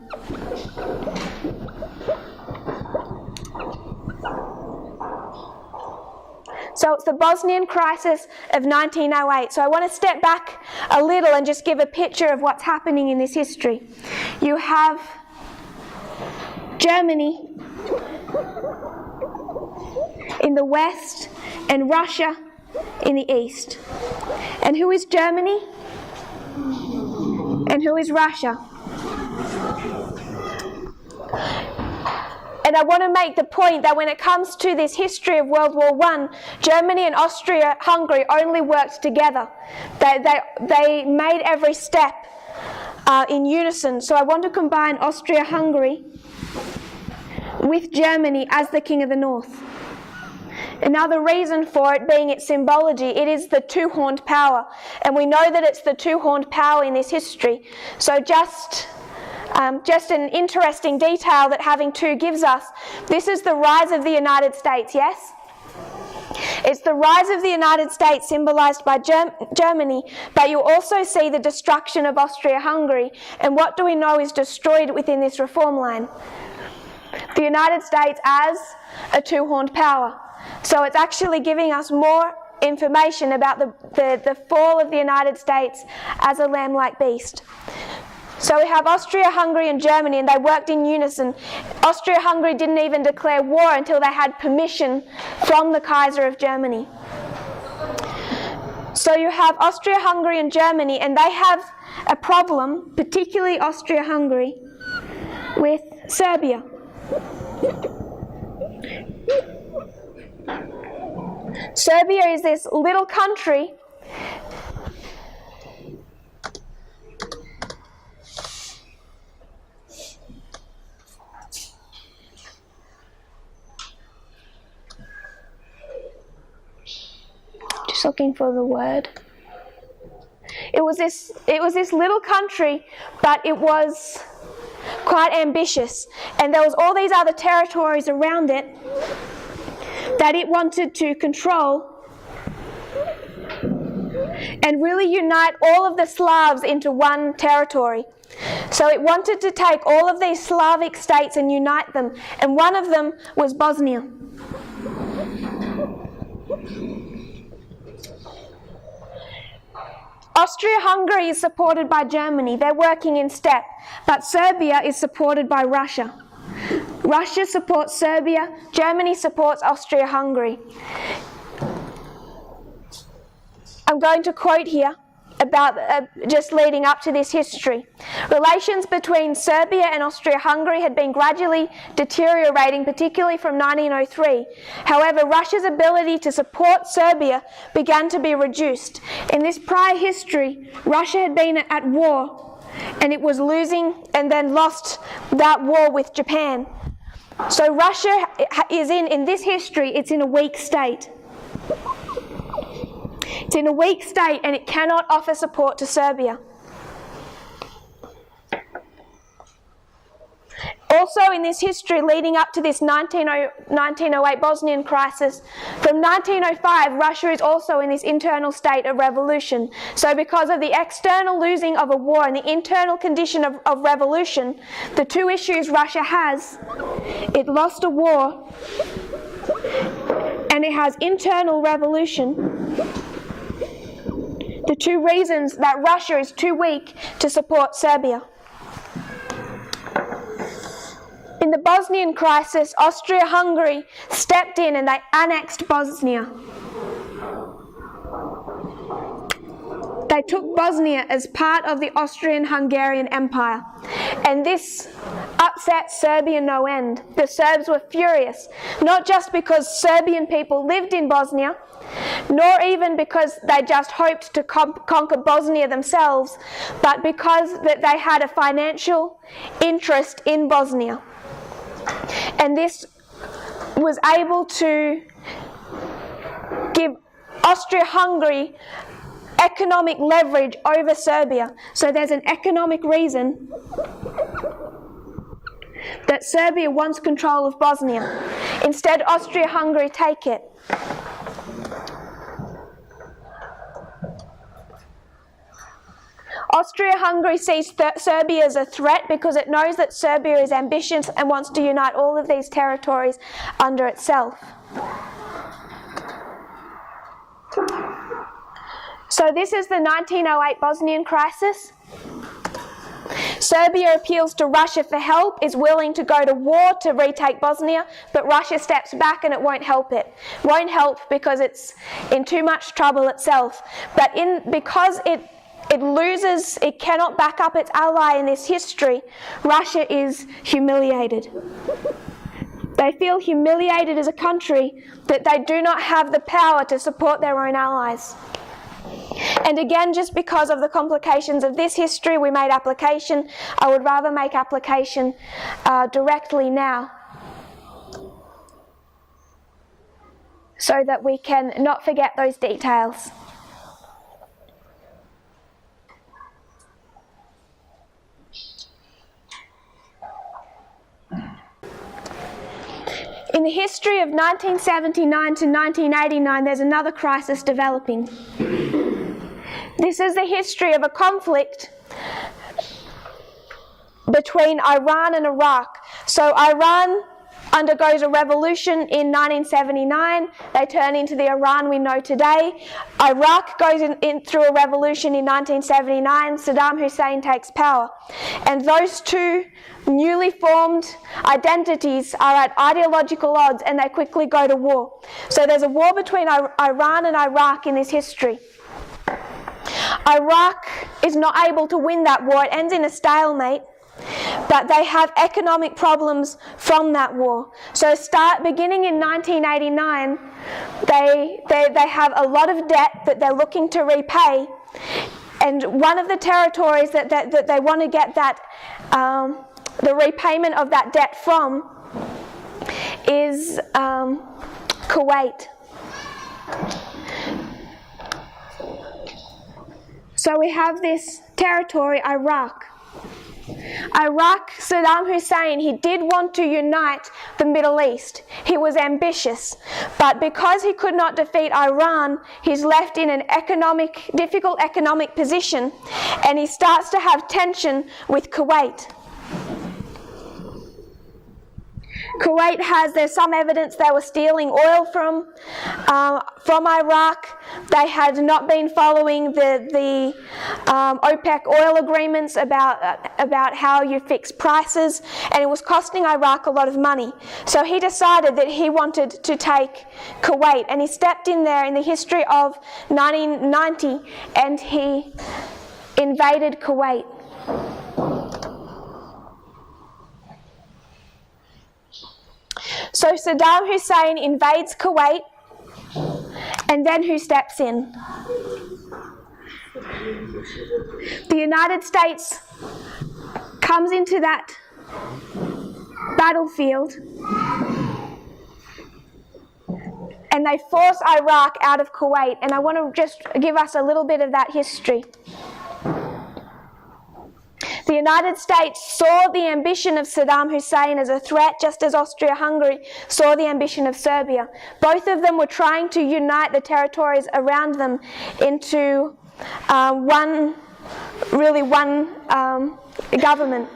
Speaker 1: So it's the Bosnian Crisis of 1908. So I want to step back a little and just give a picture of what's happening in this history. You have Germany in the west and Russia in the east. And who is Germany? And who is Russia? And I want to make the point that when it comes to this history of World War I, Germany and Austria-Hungary only worked together. They made every step in unison. So I want to combine Austria-Hungary with Germany as the King of the North. And now the reason for it being its symbology, it is the two-horned power. And we know that it's the two-horned power in this history. So just an interesting detail that having two gives us. This is the rise of the United States, yes? It's the rise of the United States symbolized by Germany, but you also see the destruction of Austria-Hungary. And what do we know is destroyed within this reform line? The United States as a two-horned power. So it's actually giving us more information about the fall of the United States as a lamb-like beast. So we have Austria-Hungary and Germany, and they worked in unison. Austria-Hungary didn't even declare war until they had permission from the Kaiser of Germany. So you have Austria-Hungary and Germany, and they have a problem, particularly Austria-Hungary, with Serbia. Serbia is this little country just looking for the word. It was this little country, but it was quite ambitious, and there was all these other territories around it that it wanted to control and really unite all of the Slavs into one territory. So it wanted to take all of these Slavic states and unite them, and one of them was Bosnia. Austria-Hungary is supported by Germany. They're working in step. But Serbia is supported by Russia. Russia supports Serbia. Germany supports Austria-Hungary. I'm going to quote here about just leading up to this history. Relations between Serbia and Austria-Hungary had been gradually deteriorating, particularly from 1903. However, Russia's ability to support Serbia began to be reduced. In this prior history, Russia had been at war, and it was losing and then lost that war with Japan. So Russia is in this history, it's in a weak state. It's in a weak state and it cannot offer support to Serbia. Also in this history leading up to this 1908 Bosnian crisis, from 1905 Russia is also in this internal state of revolution. So because of the external losing of a war and the internal condition of revolution, the two issues Russia has, it lost a war and it has internal revolution. The two reasons that Russia is too weak to support Serbia. In the Bosnian crisis, Austria-Hungary stepped in and they annexed Bosnia. They took Bosnia as part of the Austrian-Hungarian Empire, and this upset Serbia no end. The Serbs were furious, not just because Serbian people lived in Bosnia, nor even because they just hoped to conquer Bosnia themselves, but because that they had a financial interest in Bosnia. And this was able to give Austria-Hungary economic leverage over Serbia. So there's an economic reason that Serbia wants control of Bosnia. Instead, Austria-Hungary take it. Austria-Hungary sees Serbia as a threat because it knows that Serbia is ambitious and wants to unite all of these territories under itself. So this is the 1908 Bosnian crisis. Serbia appeals to Russia for help, is willing to go to war to retake Bosnia, but Russia steps back and it won't help it. It won't help because it's in too much trouble itself. But because it loses, it cannot back up its ally in this history, Russia is humiliated. They feel humiliated as a country that they do not have the power to support their own allies. And again, just because of the complications of this history, we made application. I would rather make application directly now, so that we can not forget those details. In the history of 1979 to 1989, there's another crisis developing. This is the history of a conflict between Iran and Iraq. So Iran undergoes a revolution in 1979. They turn into the Iran we know today. Iraq goes in through a revolution in 1979. Saddam Hussein takes power. And those two newly formed identities are at ideological odds and they quickly go to war. So there's a war between Iran and Iraq in this history. Iraq is not able to win that war. It ends in a stalemate, but they have economic problems from that war. So beginning in 1989, they have a lot of debt that they're looking to repay, and one of the territories that they want to get that the repayment of that debt from is Kuwait. So we have this territory, Iraq. Saddam Hussein, he did want to unite the Middle East. He was ambitious. But because he could not defeat Iran, he's left in an difficult economic position, and he starts to have tension with Kuwait. Kuwait there's some evidence they were stealing oil from Iraq. They had not been following the OPEC oil agreements about how you fix prices, and it was costing Iraq a lot of money. So he decided that he wanted to take Kuwait, and he stepped in there in the history of 1990, and he invaded Kuwait. So Saddam Hussein invades Kuwait, and then who steps in? The United States comes into that battlefield, and they force Iraq out of Kuwait. And I want to just give us a little bit of that history. The United States saw the ambition of Saddam Hussein as a threat, just as Austria-Hungary saw the ambition of Serbia. Both of them were trying to unite the territories around them into one government.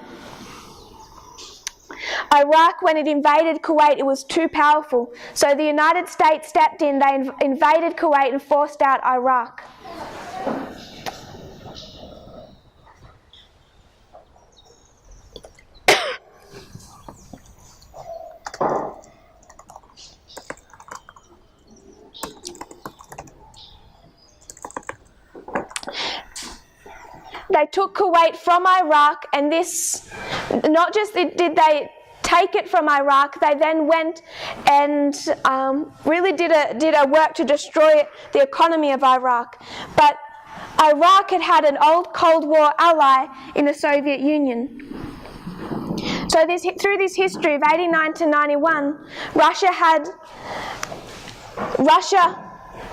Speaker 1: Iraq, when it invaded Kuwait, it was too powerful. So the United States stepped in, they invaded Kuwait and forced out Iraq. They took Kuwait from Iraq, and this, not just did they take it from Iraq, they then went and really did a work to destroy the economy of Iraq. But Iraq had an old Cold War ally in the Soviet Union. So through this history of 89 to 91,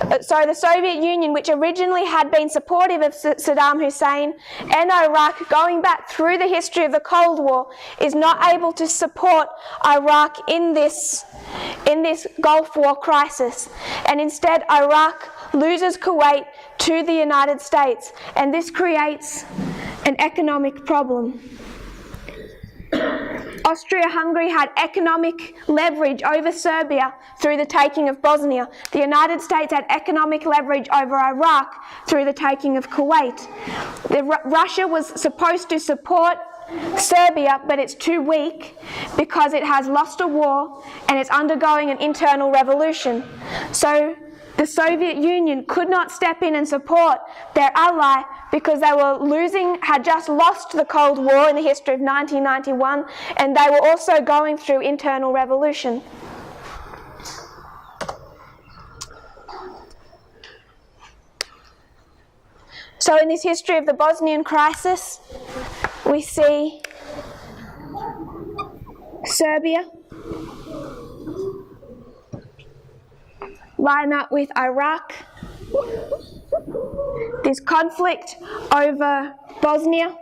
Speaker 1: the Soviet Union, which originally had been supportive of Saddam Hussein, and Iraq, going back through the history of the Cold War, is not able to support Iraq in this Gulf War crisis. And instead, Iraq loses Kuwait to the United States, and this creates an economic problem. Austria-Hungary had economic leverage over Serbia through the taking of Bosnia. The United States had economic leverage over Iraq through the taking of Kuwait. Russia was supposed to support Serbia, but it's too weak because it has lost a war and it's undergoing an internal revolution. So the Soviet Union could not step in and support their ally because they were had just lost the Cold War in the history of 1991, and they were also going through internal revolution. So in this history of the Bosnian crisis, we see Serbia line up with Iraq. This conflict over Bosnia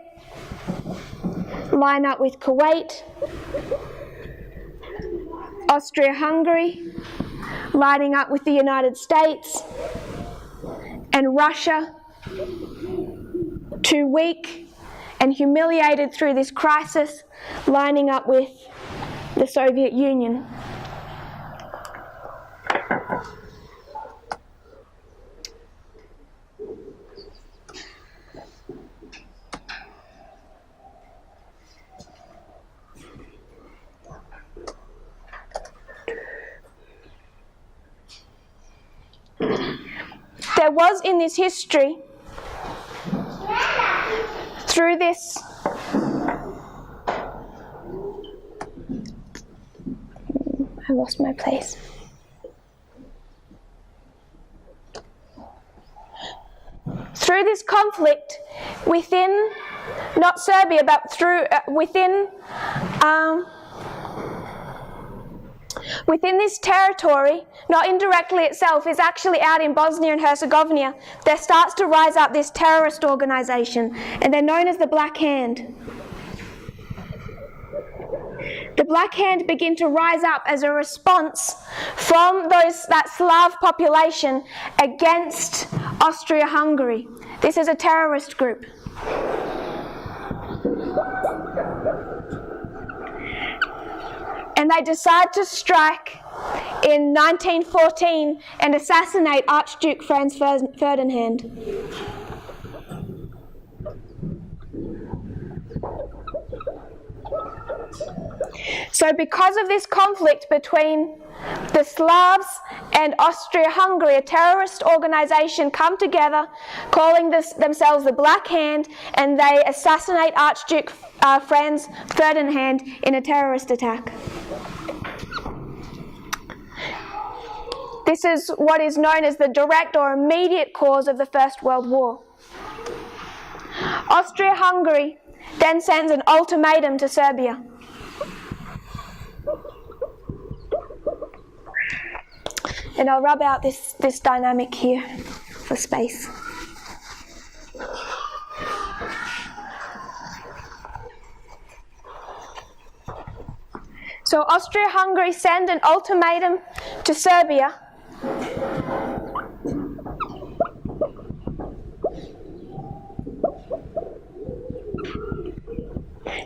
Speaker 1: line up with Kuwait. Austria-Hungary lining up with the United States. And Russia, too weak and humiliated through this crisis, lining up with the Soviet Union. There was in this history, through this I lost my place. Through this conflict within, not Serbia, but through within this territory, not indirectly itself, is actually out in Bosnia and Herzegovina, there starts to rise up this terrorist organisation, and they're known as the Black Hand. The Black Hand begin to rise up as a response from that Slav population against Austria-Hungary. This is a terrorist group. and they decide to strike in 1914 and assassinate Archduke Franz Ferdinand. So because of this conflict between the Slavs and Austria-Hungary, a terrorist organisation come together, calling themselves the Black Hand, and they assassinate Archduke Franz Ferdinand in a terrorist attack. This is what is known as the direct or immediate cause of the First World War. Austria-Hungary then sends an ultimatum to Serbia. And I'll rub out this dynamic here for space. So Austria-Hungary send an ultimatum to Serbia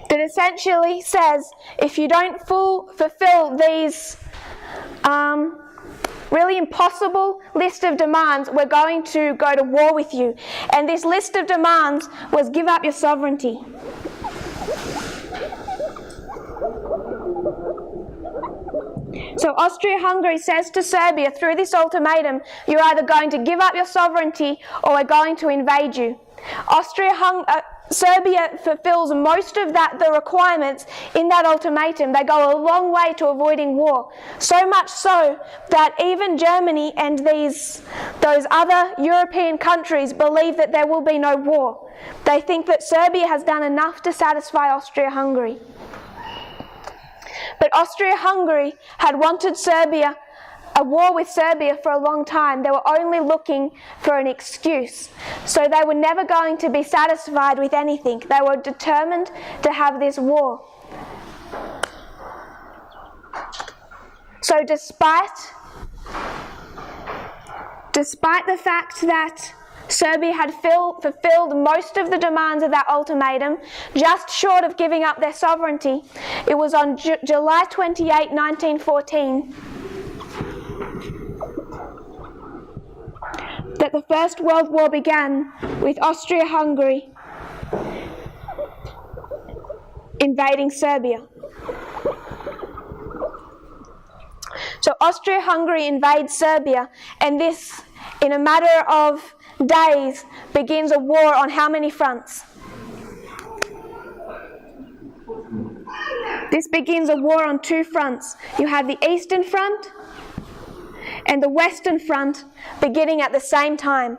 Speaker 1: that essentially says, if you don't fulfill these really impossible list of demands, we're going to go to war with you. And this list of demands was give up your sovereignty. So Austria-Hungary says to Serbia through this ultimatum, you're either going to give up your sovereignty or we're going to invade you. Serbia fulfills most of the requirements in that ultimatum. They go a long way to avoiding war. So much so that even Germany and those other European countries believe that there will be no war. They think that Serbia has done enough to satisfy Austria-Hungary. But Austria-Hungary had wanted a war with Serbia for a long time. They were only looking for an excuse. So they were never going to be satisfied with anything. They were determined to have this war. So despite the fact that Serbia had fulfilled most of the demands of that ultimatum, just short of giving up their sovereignty, it was on July 28, 1914, that the First World War began, with Austria-Hungary invading Serbia. So Austria-Hungary invades Serbia, and this, in a matter of days, begins a war on how many fronts? This begins a war on two fronts. You have the Eastern Front and the Western Front beginning at the same time.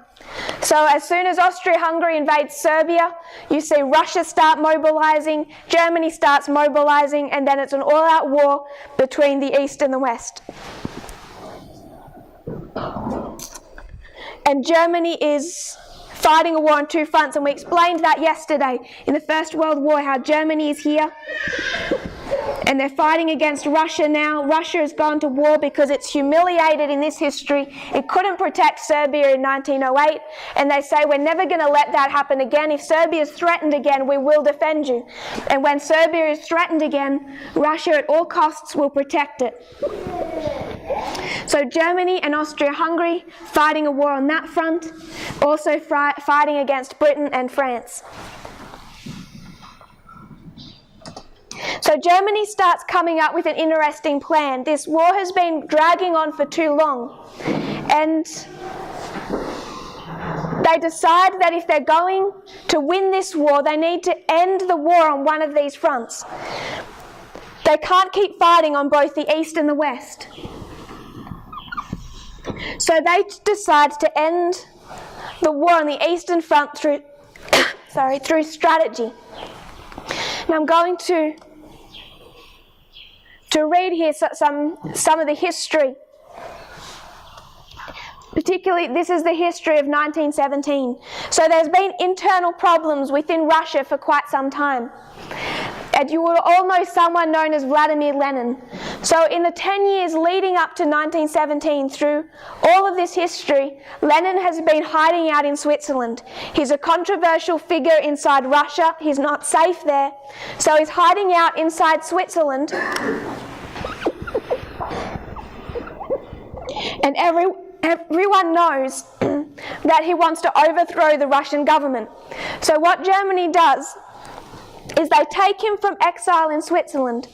Speaker 1: So as soon as Austria-Hungary invades Serbia, you see Russia start mobilizing, Germany starts mobilizing, and then it's an all-out war between the East and the West. And Germany is fighting a war on two fronts, and we explained that yesterday in the First World War, how Germany is here and they're fighting against Russia now. Russia has gone to war because it's humiliated in this history. It couldn't protect Serbia in 1908, and they say, we're never going to let that happen again. If Serbia is threatened again, we will defend you. And when Serbia is threatened again, Russia at all costs will protect it. So Germany and Austria-Hungary fighting a war on that front, also fighting against Britain and France. So Germany starts coming up with an interesting plan. This war has been dragging on for too long, and they decide that if they're going to win this war, they need to end the war on one of these fronts. They can't keep fighting on both the East and the West. So they decide to end the war on the Eastern Front through strategy. Now I'm going to read here some of the history. Particularly, this is the history of 1917. So there's been internal problems within Russia for quite some time. And you will all know someone known as Vladimir Lenin. So in the 10 years leading up to 1917, through all of this history, Lenin has been hiding out in Switzerland. He's a controversial figure inside Russia. He's not safe there. So he's hiding out inside Switzerland. And everyone knows that he wants to overthrow the Russian government. So what Germany does is they take him from exile in Switzerland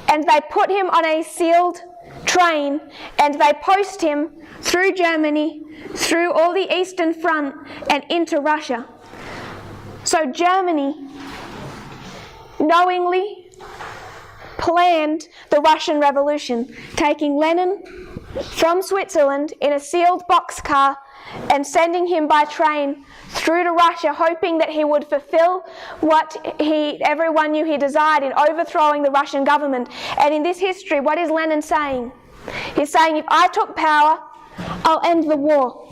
Speaker 1: and they put him on a sealed train and they post him through Germany, through all the Eastern Front and into Russia. So Germany knowingly planned the Russian Revolution, taking Lenin from Switzerland in a sealed boxcar and sending him by train through to Russia, hoping that he would fulfill what everyone knew he desired in overthrowing the Russian government. And in this history, what is Lenin saying? He's saying, if I took power, I'll end the war.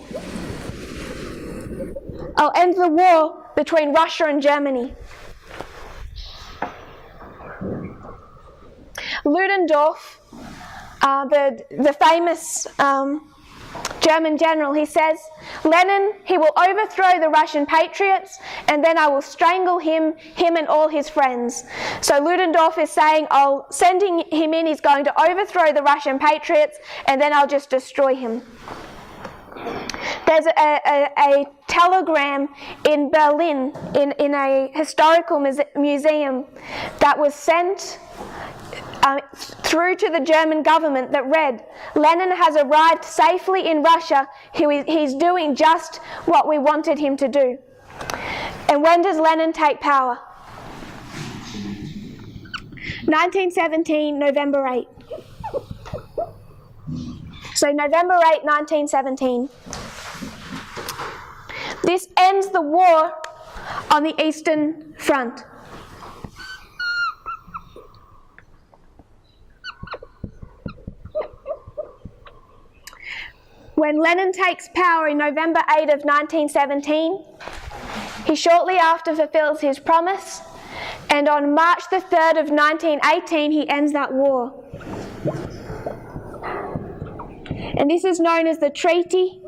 Speaker 1: I'll end the war between Russia and Germany. Ludendorff, the famous German general, he says, Lenin, he will overthrow the Russian patriots and then I will strangle him and all his friends. So Ludendorff is saying, sending him in, he's going to overthrow the Russian patriots and then I'll just destroy him. There's a telegram in Berlin, in a historical museum, that was sent through to the German government that read, Lenin has arrived safely in Russia. He's doing just what we wanted him to do. And when does Lenin take power? 1917, November 8. So November 8, 1917. This ends the war on the Eastern Front. When Lenin takes power in November 8 of 1917, he shortly after fulfills his promise, and on March the 3rd of 1918 he ends that war. And this is known as the Treaty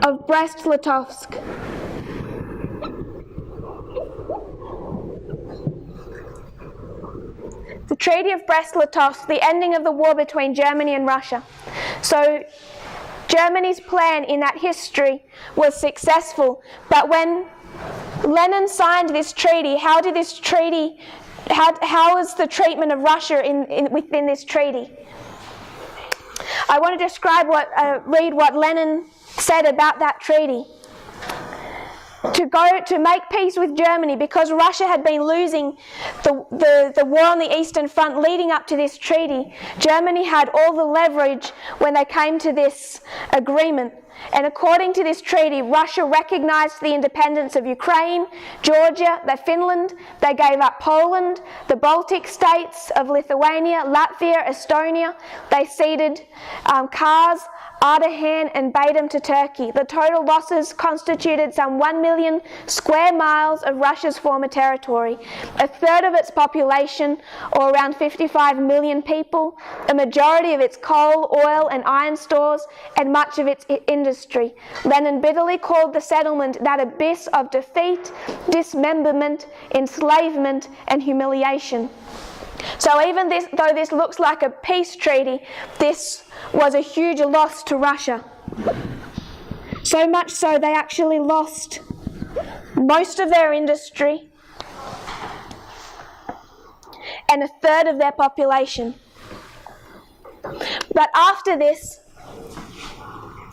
Speaker 1: of Brest-Litovsk. The Treaty of Brest-Litovsk, the ending of the war between Germany and Russia. So Germany's plan in that history was successful, but when Lenin signed this treaty, how was the treatment of Russia within this treaty? I want to read what Lenin said about that treaty. To make peace with Germany, because Russia had been losing the war on the Eastern Front leading up to this treaty, Germany had all the leverage when they came to this agreement. And according to this treaty, Russia recognized the independence of Ukraine, Georgia, Finland. They gave up Poland, the Baltic states of Lithuania, Latvia, Estonia. They ceded Kars, Ardahan and Batum to Turkey. The total losses constituted some 1 million square miles of Russia's former territory, a third of its population, or around 55 million people, a majority of its coal, oil and iron stores, and much of its industry. Lenin bitterly called the settlement that abyss of defeat, dismemberment, enslavement and humiliation. So even though this looks like a peace treaty, this was a huge loss to Russia. So much so they actually lost most of their industry and a third of their population. But after this,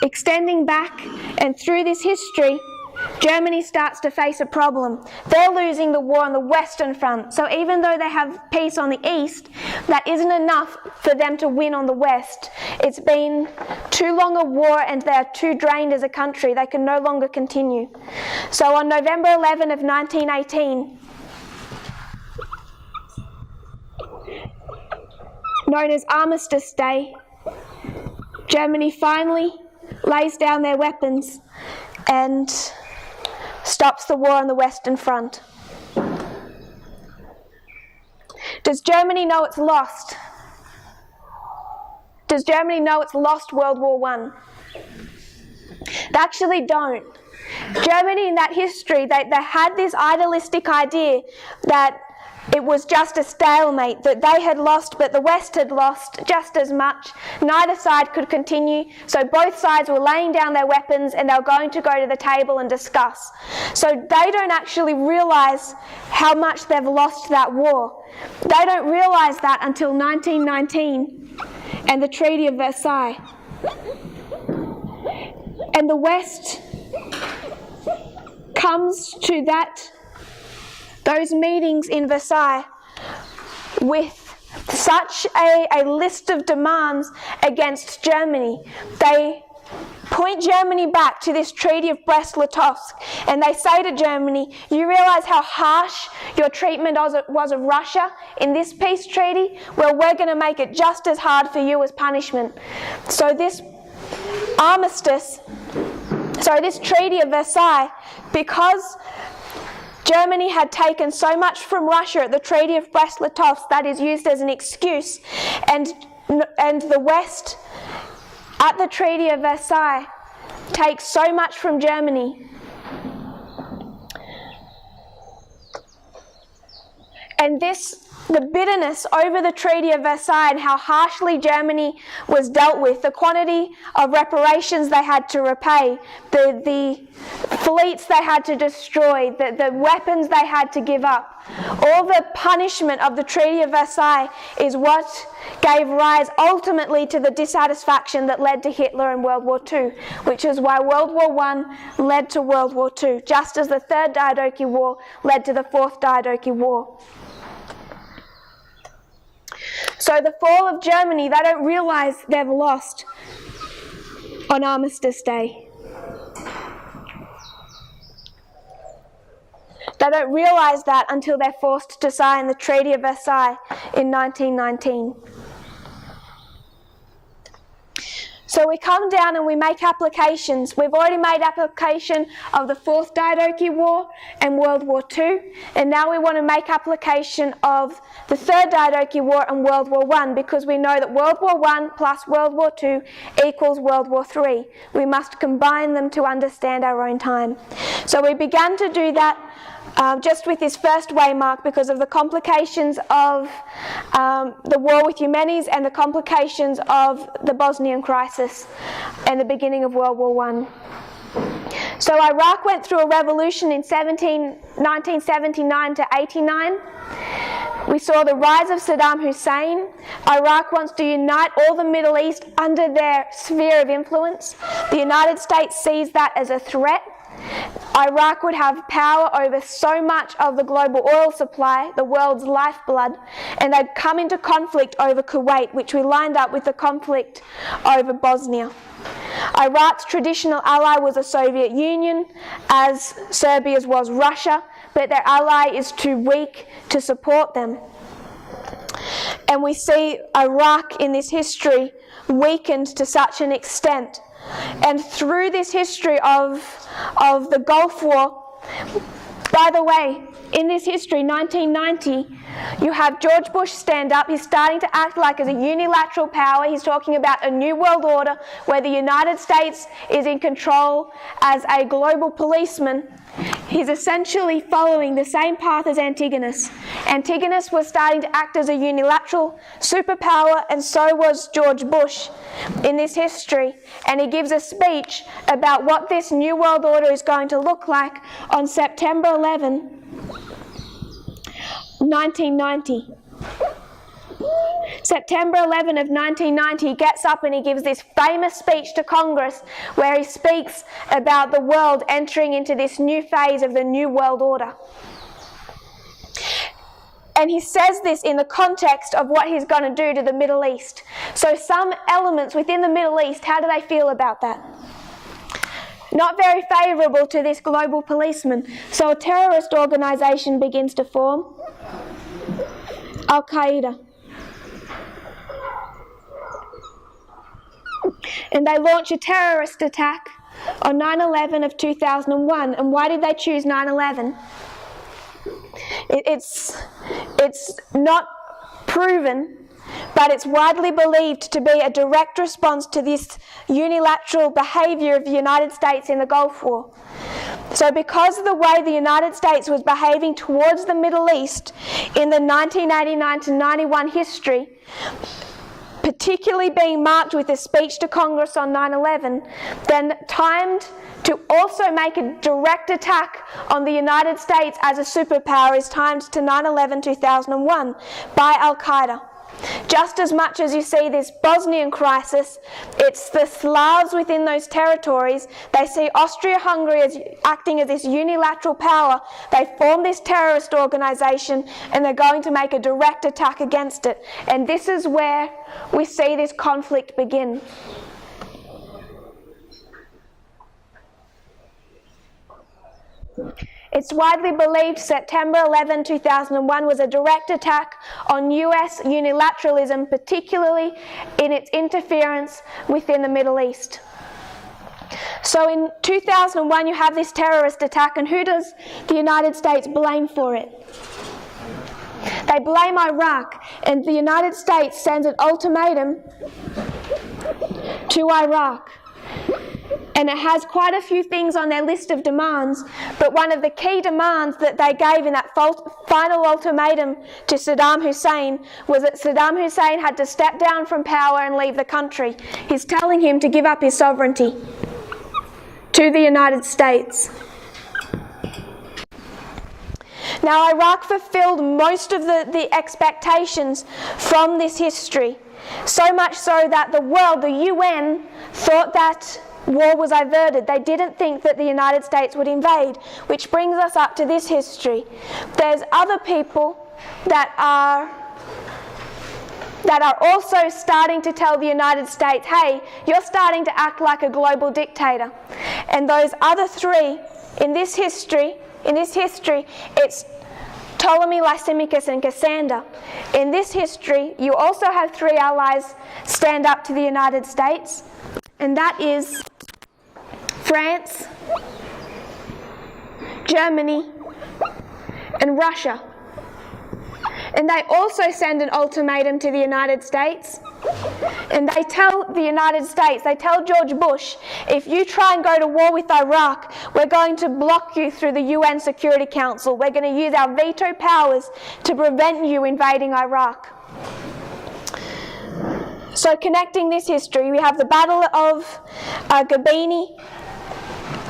Speaker 1: extending back and through this history, Germany starts to face a problem. They're losing the war on the Western Front. So even though they have peace on the East, that isn't enough for them to win on the West. It's been too long a war and they're too drained as a country. They can no longer continue. So on November 11 of 1918, known as Armistice Day, Germany finally lays down their weapons and stops the war on the Western Front. Does Germany know it's lost? Does Germany know it's lost World War I? They actually don't. Germany in that history, they had this idealistic idea that it was just a stalemate, that they had lost but the West had lost just as much. Neither side could continue, so both sides were laying down their weapons and they were going to go to the table and discuss. So they don't actually realise how much they've lost that war. They don't realise that until 1919 and the Treaty of Versailles. And the West comes to those meetings in Versailles with such a list of demands against Germany. They point Germany back to this Treaty of Brest-Litovsk, and they say to Germany, you realise how harsh your treatment was of Russia in this peace treaty? Well, we're going to make it just as hard for you as punishment. So this this Treaty of Versailles, because Germany had taken so much from Russia at the Treaty of Brest-Litovsk, that is used as an excuse, and the West at the Treaty of Versailles takes so much from Germany. And the bitterness over the Treaty of Versailles and how harshly Germany was dealt with, the quantity of reparations they had to repay, the fleets they had to destroy, the weapons they had to give up, all the punishment of the Treaty of Versailles is what gave rise ultimately to the dissatisfaction that led to Hitler and World War II, which is why World War I led to World War II, just as the Third Diadochi War led to the Fourth Diadochi War. So the fall of Germany, they don't realise they've lost on Armistice Day. They don't realise that until they're forced to sign the Treaty of Versailles in 1919. So we come down and we make applications. We've already made application of the Fourth Diadochi War and World War II, and now we want to make application of the Third Diadochi War and World War I, because we know that World War I plus World War II equals World War III. We must combine them to understand our own time. So we began to do that just with this first waymark because of the complications of the war with Yemenis and the complications of the Bosnian crisis and the beginning of World War I. So Iraq went through a revolution in 1979 to 89. We saw the rise of Saddam Hussein. Iraq wants to unite all the Middle East under their sphere of influence. The United States sees that as a threat. Iraq would have power over so much of the global oil supply, the world's lifeblood, and they'd come into conflict over Kuwait, which we lined up with the conflict over Bosnia. Iraq's traditional ally was the Soviet Union, as Serbia's was Russia, but their ally is too weak to support them. And we see Iraq in this history weakened to such an extent. And through this history of the Gulf War, by the way, in this history, 1990, you have George Bush stand up. He's starting to act like as a unilateral power. He's talking about a new world order where the United States is in control as a global policeman. He's essentially following the same path as Antigonus. Antigonus was starting to act as a unilateral superpower, and so was George Bush in this history. And he gives a speech about what this new world order is going to look like on September 11, 1990. September 11 of 1990, he gets up and he gives this famous speech to Congress where he speaks about the world entering into this new phase of the new world order. And he says this in the context of what he's going to do to the Middle East. So some elements within the Middle East, how do they feel about that? Not very favourable to this global policeman. So a terrorist organisation begins to form. Al-Qaeda. And they launch a terrorist attack on 9/11 of 2001. And why did they choose 9/11? It's not proven, but it's widely believed to be a direct response to this unilateral behaviour of the United States in the Gulf War. So because of the way the United States was behaving towards the Middle East in the 1989 to 91 history, particularly being marked with a speech to Congress on 9/11, then timed to also make a direct attack on the United States as a superpower is timed to 9/11/2001 by Al-Qaeda. Just as much as you see this Bosnian crisis, it's the Slavs within those territories. They see Austria-Hungary as acting as this unilateral power. They form this terrorist organisation and they're going to make a direct attack against it. And this is where we see this conflict begin. It's widely believed September 11, 2001 was a direct attack on US unilateralism, particularly in its interference within the Middle East. So in 2001 you have this terrorist attack, and who does the United States blame for it? They blame Iraq, and the United States sends an ultimatum to Iraq. And it has quite a few things on their list of demands, but one of the key demands that they gave in that final ultimatum to Saddam Hussein was that Saddam Hussein had to step down from power and leave the country. He's telling him to give up his sovereignty to the United States. Now, Iraq fulfilled most of the expectations from this history, so much so that the world, the UN, thought that war was averted. They didn't think that the United States would invade, which brings us up to this history. There's other people that are also starting to tell the United States, hey, you're starting to act like a global dictator. And those other three, in this history, it's Ptolemy, Lysimachus, and Cassander. In this history, you also have three allies stand up to the United States, and that is France, Germany, and Russia. And they also send an ultimatum to the United States, and they tell the United States, they tell George Bush, if you try and go to war with Iraq, we're going to block you through the UN Security Council. We're going to use our veto powers to prevent you invading Iraq. So connecting this history, we have the Battle of Gabini,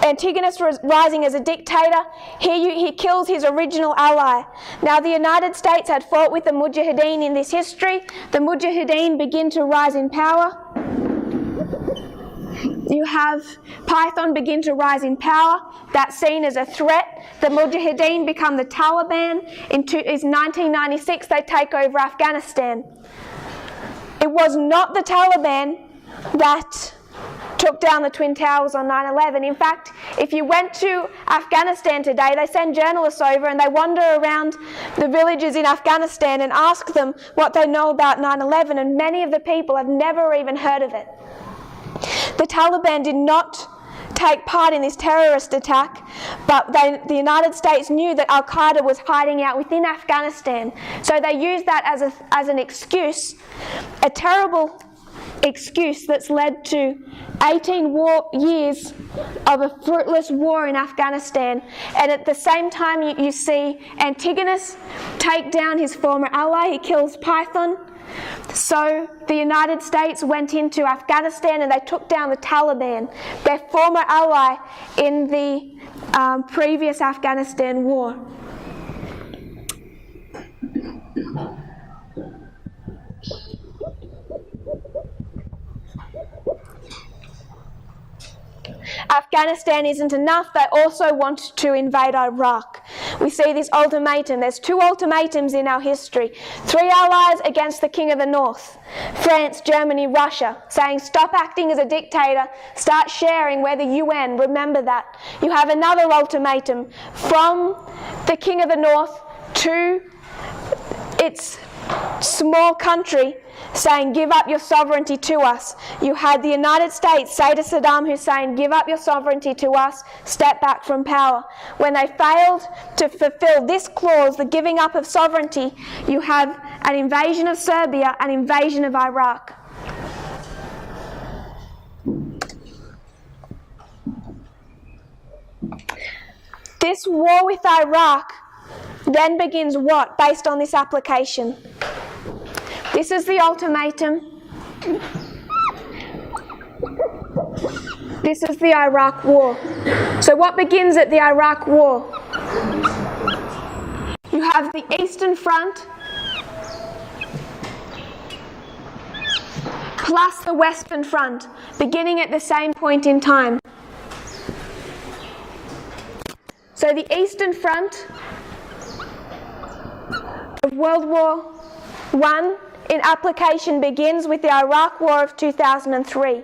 Speaker 1: Antigonus rising as a dictator. Here he kills his original ally. Now the United States had fought with the Mujahideen in this history. The Mujahideen begin to rise in power. You have Python begin to rise in power. That's seen as a threat. The Mujahideen become the Taliban. In 1996 they take over Afghanistan. It was not the Taliban that took down the Twin Towers on 9/11. In fact, if you went to Afghanistan today, they send journalists over and they wander around the villages in Afghanistan and ask them what they know about 9/11, and many of the people have never even heard of it. The Taliban did not take part in this terrorist attack, but the United States knew that Al-Qaeda was hiding out within Afghanistan. So they used that as an excuse, a terrible excuse that's led to 18 years of a fruitless war in Afghanistan. And at the same time you see Antigonus take down his former ally. He kills Python. So the United States went into Afghanistan and they took down the Taliban, their former ally in the previous Afghanistan war. Afghanistan isn't enough, they also want to invade Iraq. We see this ultimatum. There's two ultimatums in our history. Three allies against the King of the North, France, Germany, Russia, saying stop acting as a dictator, start sharing, we're the UN, remember that. You have another ultimatum from the King of the North to its small country saying, give up your sovereignty to us. You had the United States say to Saddam Hussein, give up your sovereignty to us, step back from power. When they failed to fulfill this clause, the giving up of sovereignty, you have an invasion of Serbia, an invasion of Iraq. This war with Iraq then begins what, based on this application? This is the ultimatum. This is the Iraq War. So what begins at the Iraq War? You have the Eastern Front plus the Western Front, beginning at the same point in time. So the Eastern Front of World War I in application begins with the Iraq War of 2003.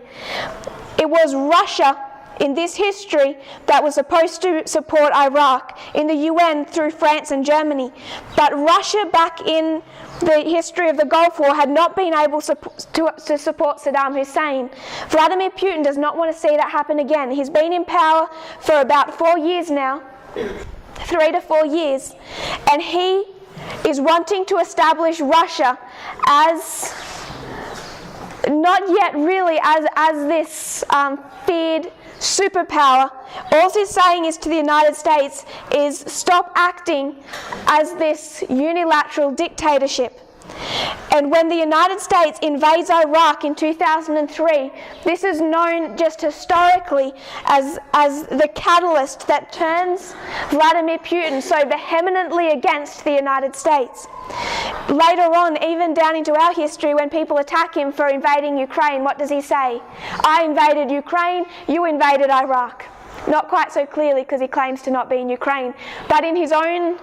Speaker 1: It was Russia in this history that was supposed to support Iraq in the UN through France and Germany. But Russia back in the history of the Gulf War had not been able to support Saddam Hussein. Vladimir Putin does not want to see that happen again. He's been in power for about 4 years now, 3 to 4 years, and he is wanting to establish Russia as not yet really as this feared superpower. All he's saying is to the United States is stop acting as this unilateral dictatorship. And when the United States invades Iraq in 2003, this is known just historically as the catalyst that turns Vladimir Putin so vehemently against the United States. Later on, even down into our history, when people attack him for invading Ukraine, what does he say? I invaded Ukraine, you invaded Iraq. Not quite so clearly, because he claims to not be in Ukraine, but in his own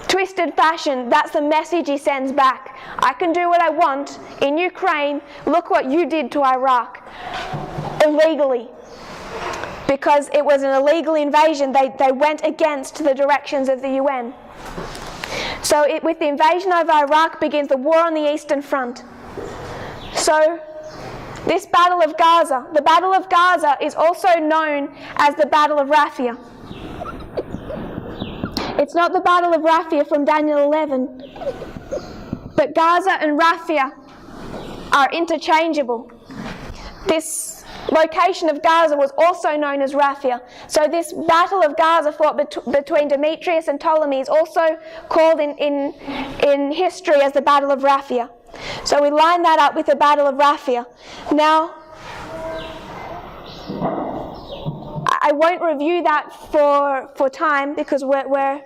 Speaker 1: twisted fashion, that's the message he sends back. I can do what I want in Ukraine. Look what you did to Iraq. Illegally. Because it was an illegal invasion. They went against the directions of the UN. So with the invasion of Iraq begins the war on the Eastern Front. So this Battle of Gaza, the Battle of Gaza is also known as the Battle of Rafah. It's not the Battle of Rafah from Daniel 11, but Gaza and Rafah are interchangeable. This location of Gaza was also known as Rafah. So this Battle of Gaza fought between Demetrius and Ptolemy is also called in history as the Battle of Rafah. So we line that up with the Battle of Rafah. Now, I won't review that for time because we're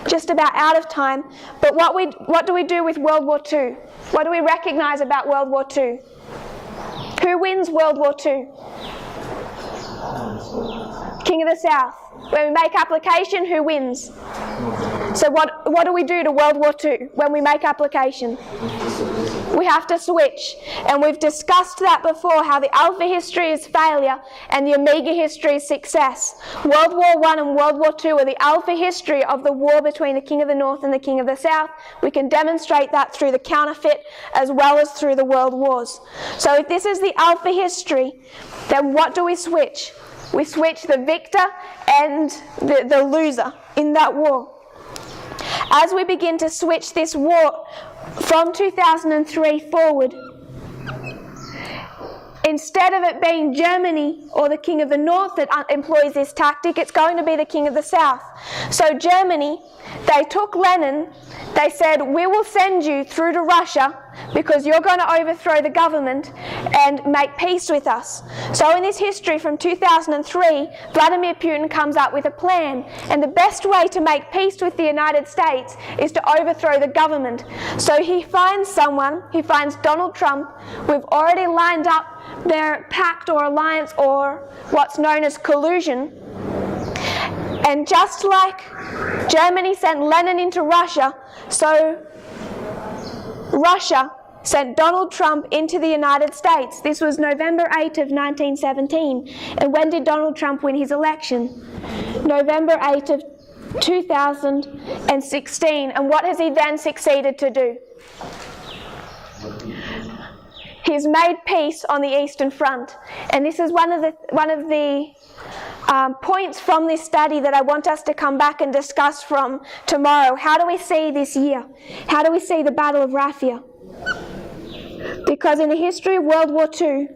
Speaker 1: just about out of time. But what do we do with World War II? What do we recognize about World War II? Who wins World War II? King of the South. When we make application, who wins? So what do we do to World War II when we make application? We have to switch. And we've discussed that before, how the alpha history is failure and the omega history is success. World War I and World War II are the alpha history of the war between the King of the North and the King of the South. We can demonstrate that through the counterfeit as well as through the world wars. So if this is the alpha history, then what do we switch? We switch the victor and the loser in that war. As we begin to switch this war from 2003 forward, instead of it being Germany or the King of the North that employs this tactic, it's going to be the King of the South. So Germany, they took Lenin, they said, we will send you through to Russia because you're going to overthrow the government and make peace with us. So in this history from 2003, Vladimir Putin comes up with a plan. And the best way to make peace with the United States is to overthrow the government. So he finds someone, he finds Donald Trump. We've already lined up their pact or alliance or what's known as collusion. And just like Germany sent Lenin into Russia, so Russia sent Donald Trump into the United States. This was November 8 of 1917. And when did Donald Trump win his election? November 8 of 2016. And what has he then succeeded to do? he's made peace on the Eastern Front. And this is one of the points from this study that I want us to come back and discuss from tomorrow. How do we see this year? How do we see the Battle of Raphia? Because in the history of World War II,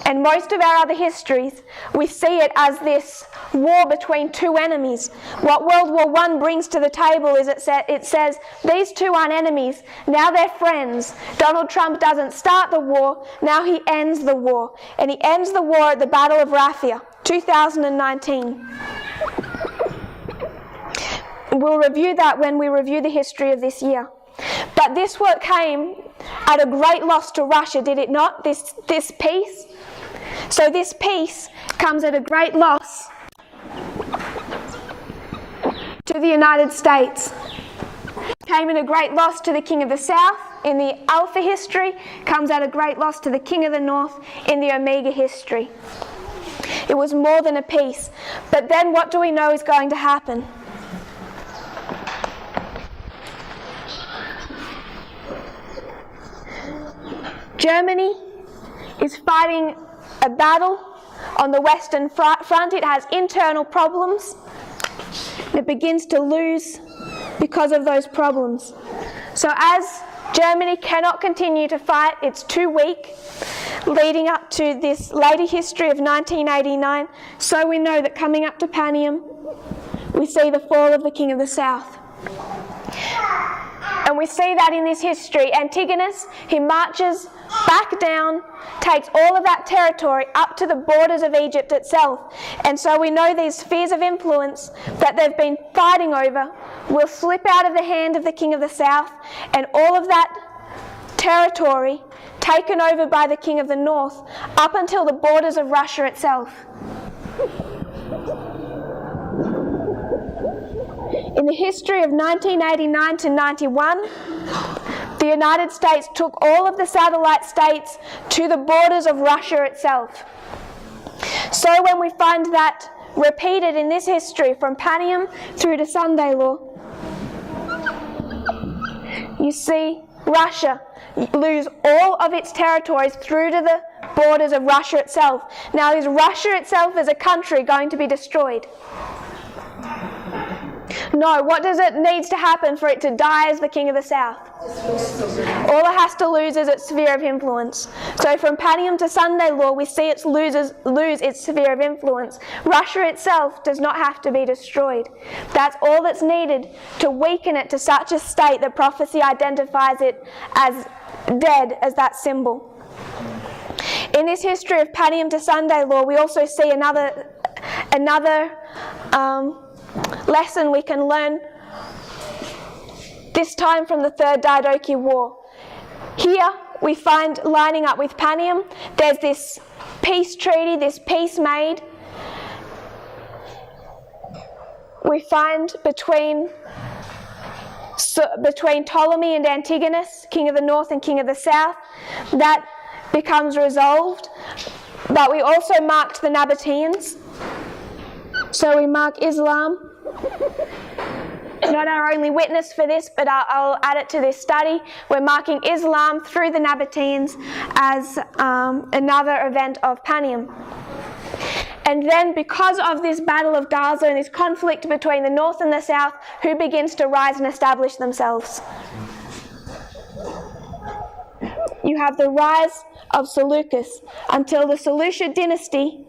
Speaker 1: and most of our other histories, we see it as this war between two enemies. What World War I brings to the table is it says, these two aren't enemies, now they're friends. Donald Trump doesn't start the war, now he ends the war. And he ends the war at the Battle of Raphia, 2019. We'll review that when we review the history of this year. But this work came at a great loss to Russia, did it not? This peace? So this peace comes at a great loss to the United States. Came at a great loss to the King of the South in the Alpha history, comes at a great loss to the King of the North in the Omega history. It was more than a peace. But then what do we know is going to happen? Germany is fighting a battle on the Western Front. It has internal problems. It begins to lose because of those problems. So as Germany cannot continue to fight, it's too weak, leading up to this later history of 1989, so we know that coming up to Panium, we see the fall of the King of the South. And we see that in this history. Antigonus, he marches back down, takes all of that territory up to the borders of Egypt itself. And so we know these spheres of influence that they've been fighting over will slip out of the hand of the King of the South, and all of that territory taken over by the King of the North up until the borders of Russia itself. In the history of 1989 to 91, the United States took all of the satellite states to the borders of Russia itself. So when we find that repeated in this history from Panium through to Sunday Law, you see Russia lose all of its territories through to the borders of Russia itself. Now, is Russia itself as a country going to be destroyed? No. What does it needs to happen for it to die as the King of the South? All it has to lose is its sphere of influence. So from Panium to Sunday Law, we see it lose its sphere of influence. Russia itself does not have to be destroyed. That's all that's needed to weaken it to such a state that prophecy identifies it as dead as that symbol. In this history of Panium to Sunday Law, we also see another lesson we can learn, this time from the Third Diadochi War. Here we find, lining up with Panium, there's this peace treaty, this peace made. We find between Ptolemy and Antigonus, King of the North and King of the South, that becomes resolved. But we also marked the Nabateans. So we mark Islam, not our only witness for this, but I'll add it to this study. We're marking Islam through the Nabateans as another event of Panium. And then because of this Battle of Gaza and this conflict between the North and the South, who begins to rise and establish themselves? You have the rise of Seleucus until the Seleucid dynasty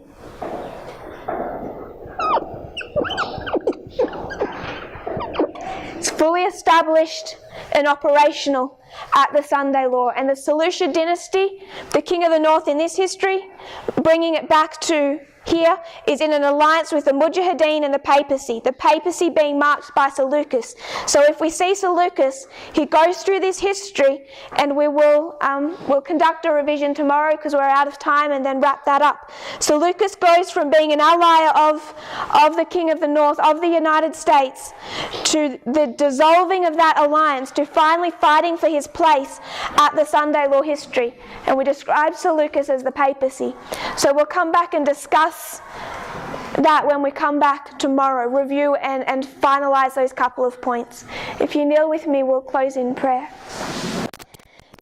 Speaker 1: is fully established and operational at the Sunday Law. And the Seleucid dynasty, the King of the North in this history, bringing it back to here, is in an alliance with the Mujahideen and the papacy being marked by Seleucus. So if we see Seleucus, he goes through this history, and we will we'll conduct a revision tomorrow because we're out of time, and then wrap that up. Seleucus goes from being an ally of the King of the North, of the United States, to the dissolving of that alliance, to finally fighting for his place at the Sunday Law history. And we describe Seleucus as the papacy. So we'll come back and discuss that when we come back tomorrow, review and finalise those couple of points. If you kneel with me, we'll close in prayer.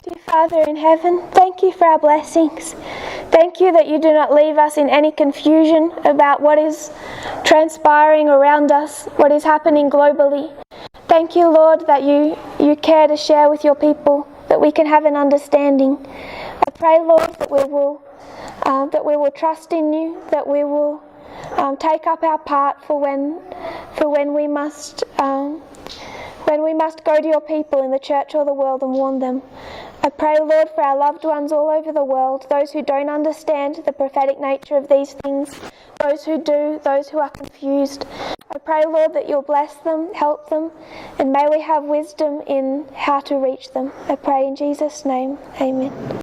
Speaker 1: Dear Father in heaven, thank you for our blessings. Thank you that you do not leave us in any confusion about what is transpiring around us, what is happening globally. Thank you, Lord, that you care to share with your people, that we can have an understanding. I pray, Lord, that we will trust in you, that we will take up our part for when we must go to your people in the church or the world and warn them. I pray, Lord, for our loved ones all over the world, those who don't understand the prophetic nature of these things, those who do, those who are confused. I pray, Lord, that you'll bless them, help them, and may we have wisdom in how to reach them. I pray in Jesus' name, amen.